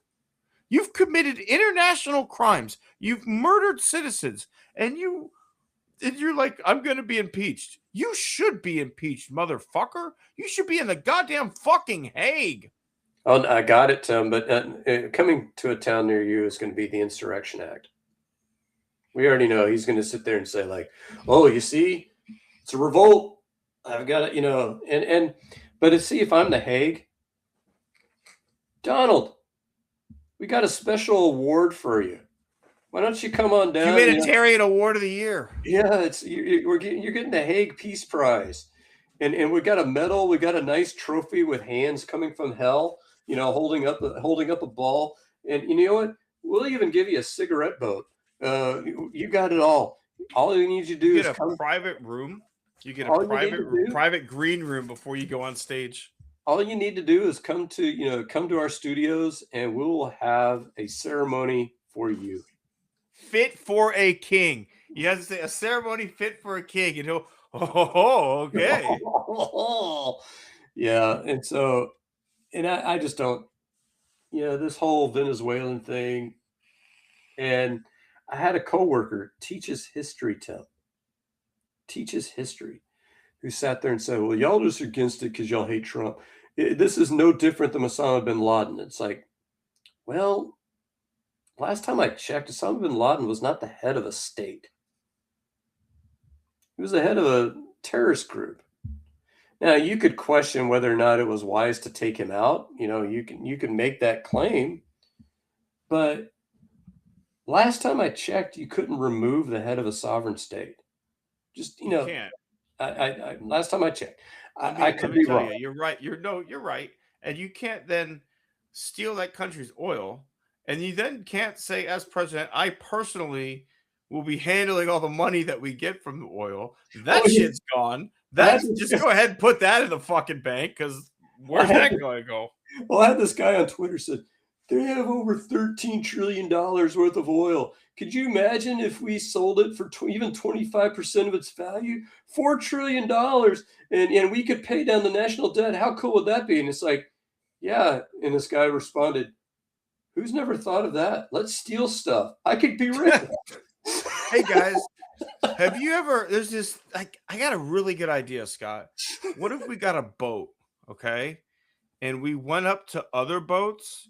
You've committed international crimes. You've murdered citizens, and you're like, I'm going to be impeached. You should be impeached, motherfucker. You should be in the goddamn fucking Hague. Oh, I got it, Tim. But coming to a town near you is going to be the Insurrection Act. We already know he's going to sit there and say, like, "Oh, you see, it's a revolt. I've got it, but see, if I'm the Hague, Donald, we got a special award for you. Why don't you come on down? Humanitarian Award of the Year. Yeah, you're getting the Hague Peace Prize, and we got a medal. We got a nice trophy with hands coming from hell, holding up a ball, and you know what? We'll even give you a cigarette boat. You got it all. All you need to do is get a private room. You get All a you private green room before you go on stage. All you need to do is come to our studios, and we will have a ceremony for you. Fit for a king. You have to say a ceremony fit for a king. Okay. Yeah, and I just don't, this whole Venezuelan thing. And I had a coworker teaches history, who sat there and said, "Well, y'all just against it because y'all hate Trump. This is no different than Osama bin Laden." It's like, well, last time I checked, Osama bin Laden was not the head of a state. He was the head of a terrorist group. Now, you could question whether or not it was wise to take him out. You can make that claim. But last time I checked, you couldn't remove the head of a sovereign state. Just, You can't. I last time I checked, I could let me be tell wrong. you, you're right. You're right. And you can't then steal that country's oil. And you then can't say, as president, I personally will be handling all the money that we get from the oil. That Oh, yeah. shit's gone. That's just go ahead and put that in the fucking bank, because where's that going to go? Well, I had this guy on Twitter said they have over $13 trillion worth of oil. Could you imagine if we sold it for even 25% of its value? $4 trillion, and we could pay down the national debt. How cool would that be? And it's like, yeah. And this guy responded, who's never thought of that? Let's steal stuff. I could be rich. Hey, guys, have you ever, there's this, I got a really good idea, Scott. What if we got a boat, okay? And we went up to other boats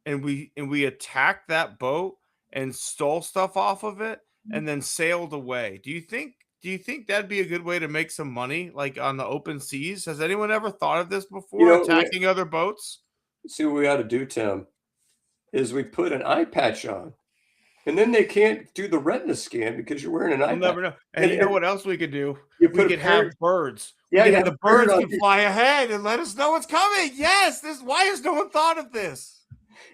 and we attacked that boat and stole stuff off of it and then sailed away. Do you think that'd be a good way to make some money, like on the open seas? Has anyone ever thought of this before, attacking other boats? See, what we ought to do, Tim, is we put an eye patch on. And then they can't do the retina scan because you're wearing an eye patch. Never know. And you know what else we could do? We could have birds. Yeah, and the birds can fly ahead and let us know what's coming. Yes, why has no one thought of this?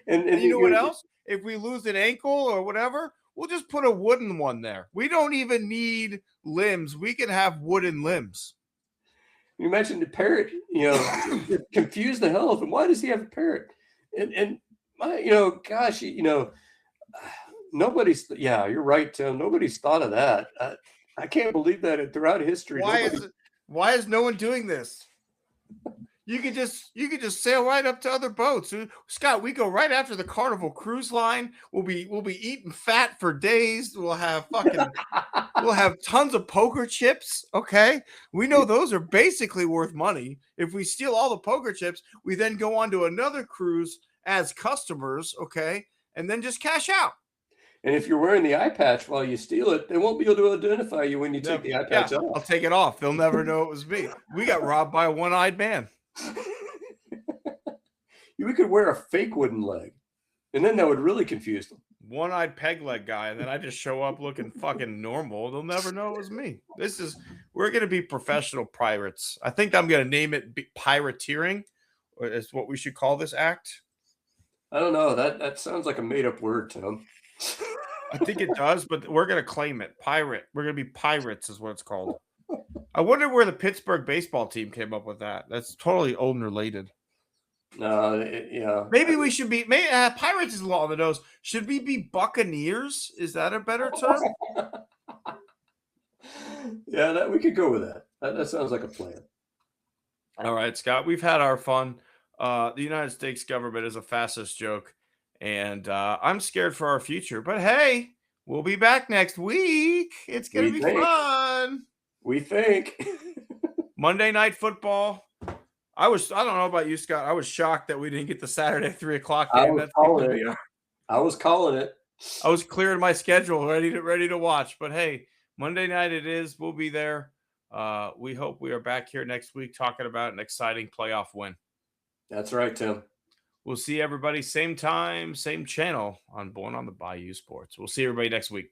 And you know what else? If we lose an ankle or whatever, we'll just put a wooden one there. We don't even need limbs. We can have wooden limbs. You mentioned the parrot, confuse the hell of him. Why does he have a parrot? And gosh, nobody's, you're right, Tim. Nobody's thought of that. I can't believe that throughout history. Why is no one doing this? You could just sail right up to other boats. Scott, we go right after the Carnival Cruise Line. We'll be eating fat for days. We'll have tons of poker chips. Okay. We know those are basically worth money. If we steal all the poker chips, we then go on to another cruise as customers. Okay. And then just cash out. And if you're wearing the eye patch while you steal it, they won't be able to identify you when you take the eye patch off. I'll take it off. They'll never know it was me. We got robbed by a one-eyed man. We could wear a fake wooden leg, and then that would really confuse them. One-eyed peg leg guy, and then I just show up looking fucking normal. They'll never know it was me. We're going to be professional pirates. I think I'm going to name it pirateering, or is what we should call this act. I don't know. That sounds like a made-up word, Tim. I think it does, but we're going to claim it. Pirate. We're going to be pirates is what it's called. I wonder where the Pittsburgh baseball team came up with that. That's totally old and related. Maybe we should be. Pirates is a lot on the nose. Should we be Buccaneers? Is that a better term? Yeah, we could go with that. That sounds like a plan. All right, Scott. We've had our fun. The United States government is a fascist joke, and I'm scared for our future. But hey, we'll be back next week. It's gonna be fun. We think. Monday Night Football. I don't know about you, Scott. I was shocked that we didn't get the Saturday 3:00 game. I was calling it. I was clearing my schedule, ready to watch. But hey, Monday night it is. We'll be there. We hope we are back here next week talking about an exciting playoff win. That's right, Tim. We'll see everybody same time, same channel on Born on the Bayou Sports. We'll see everybody next week.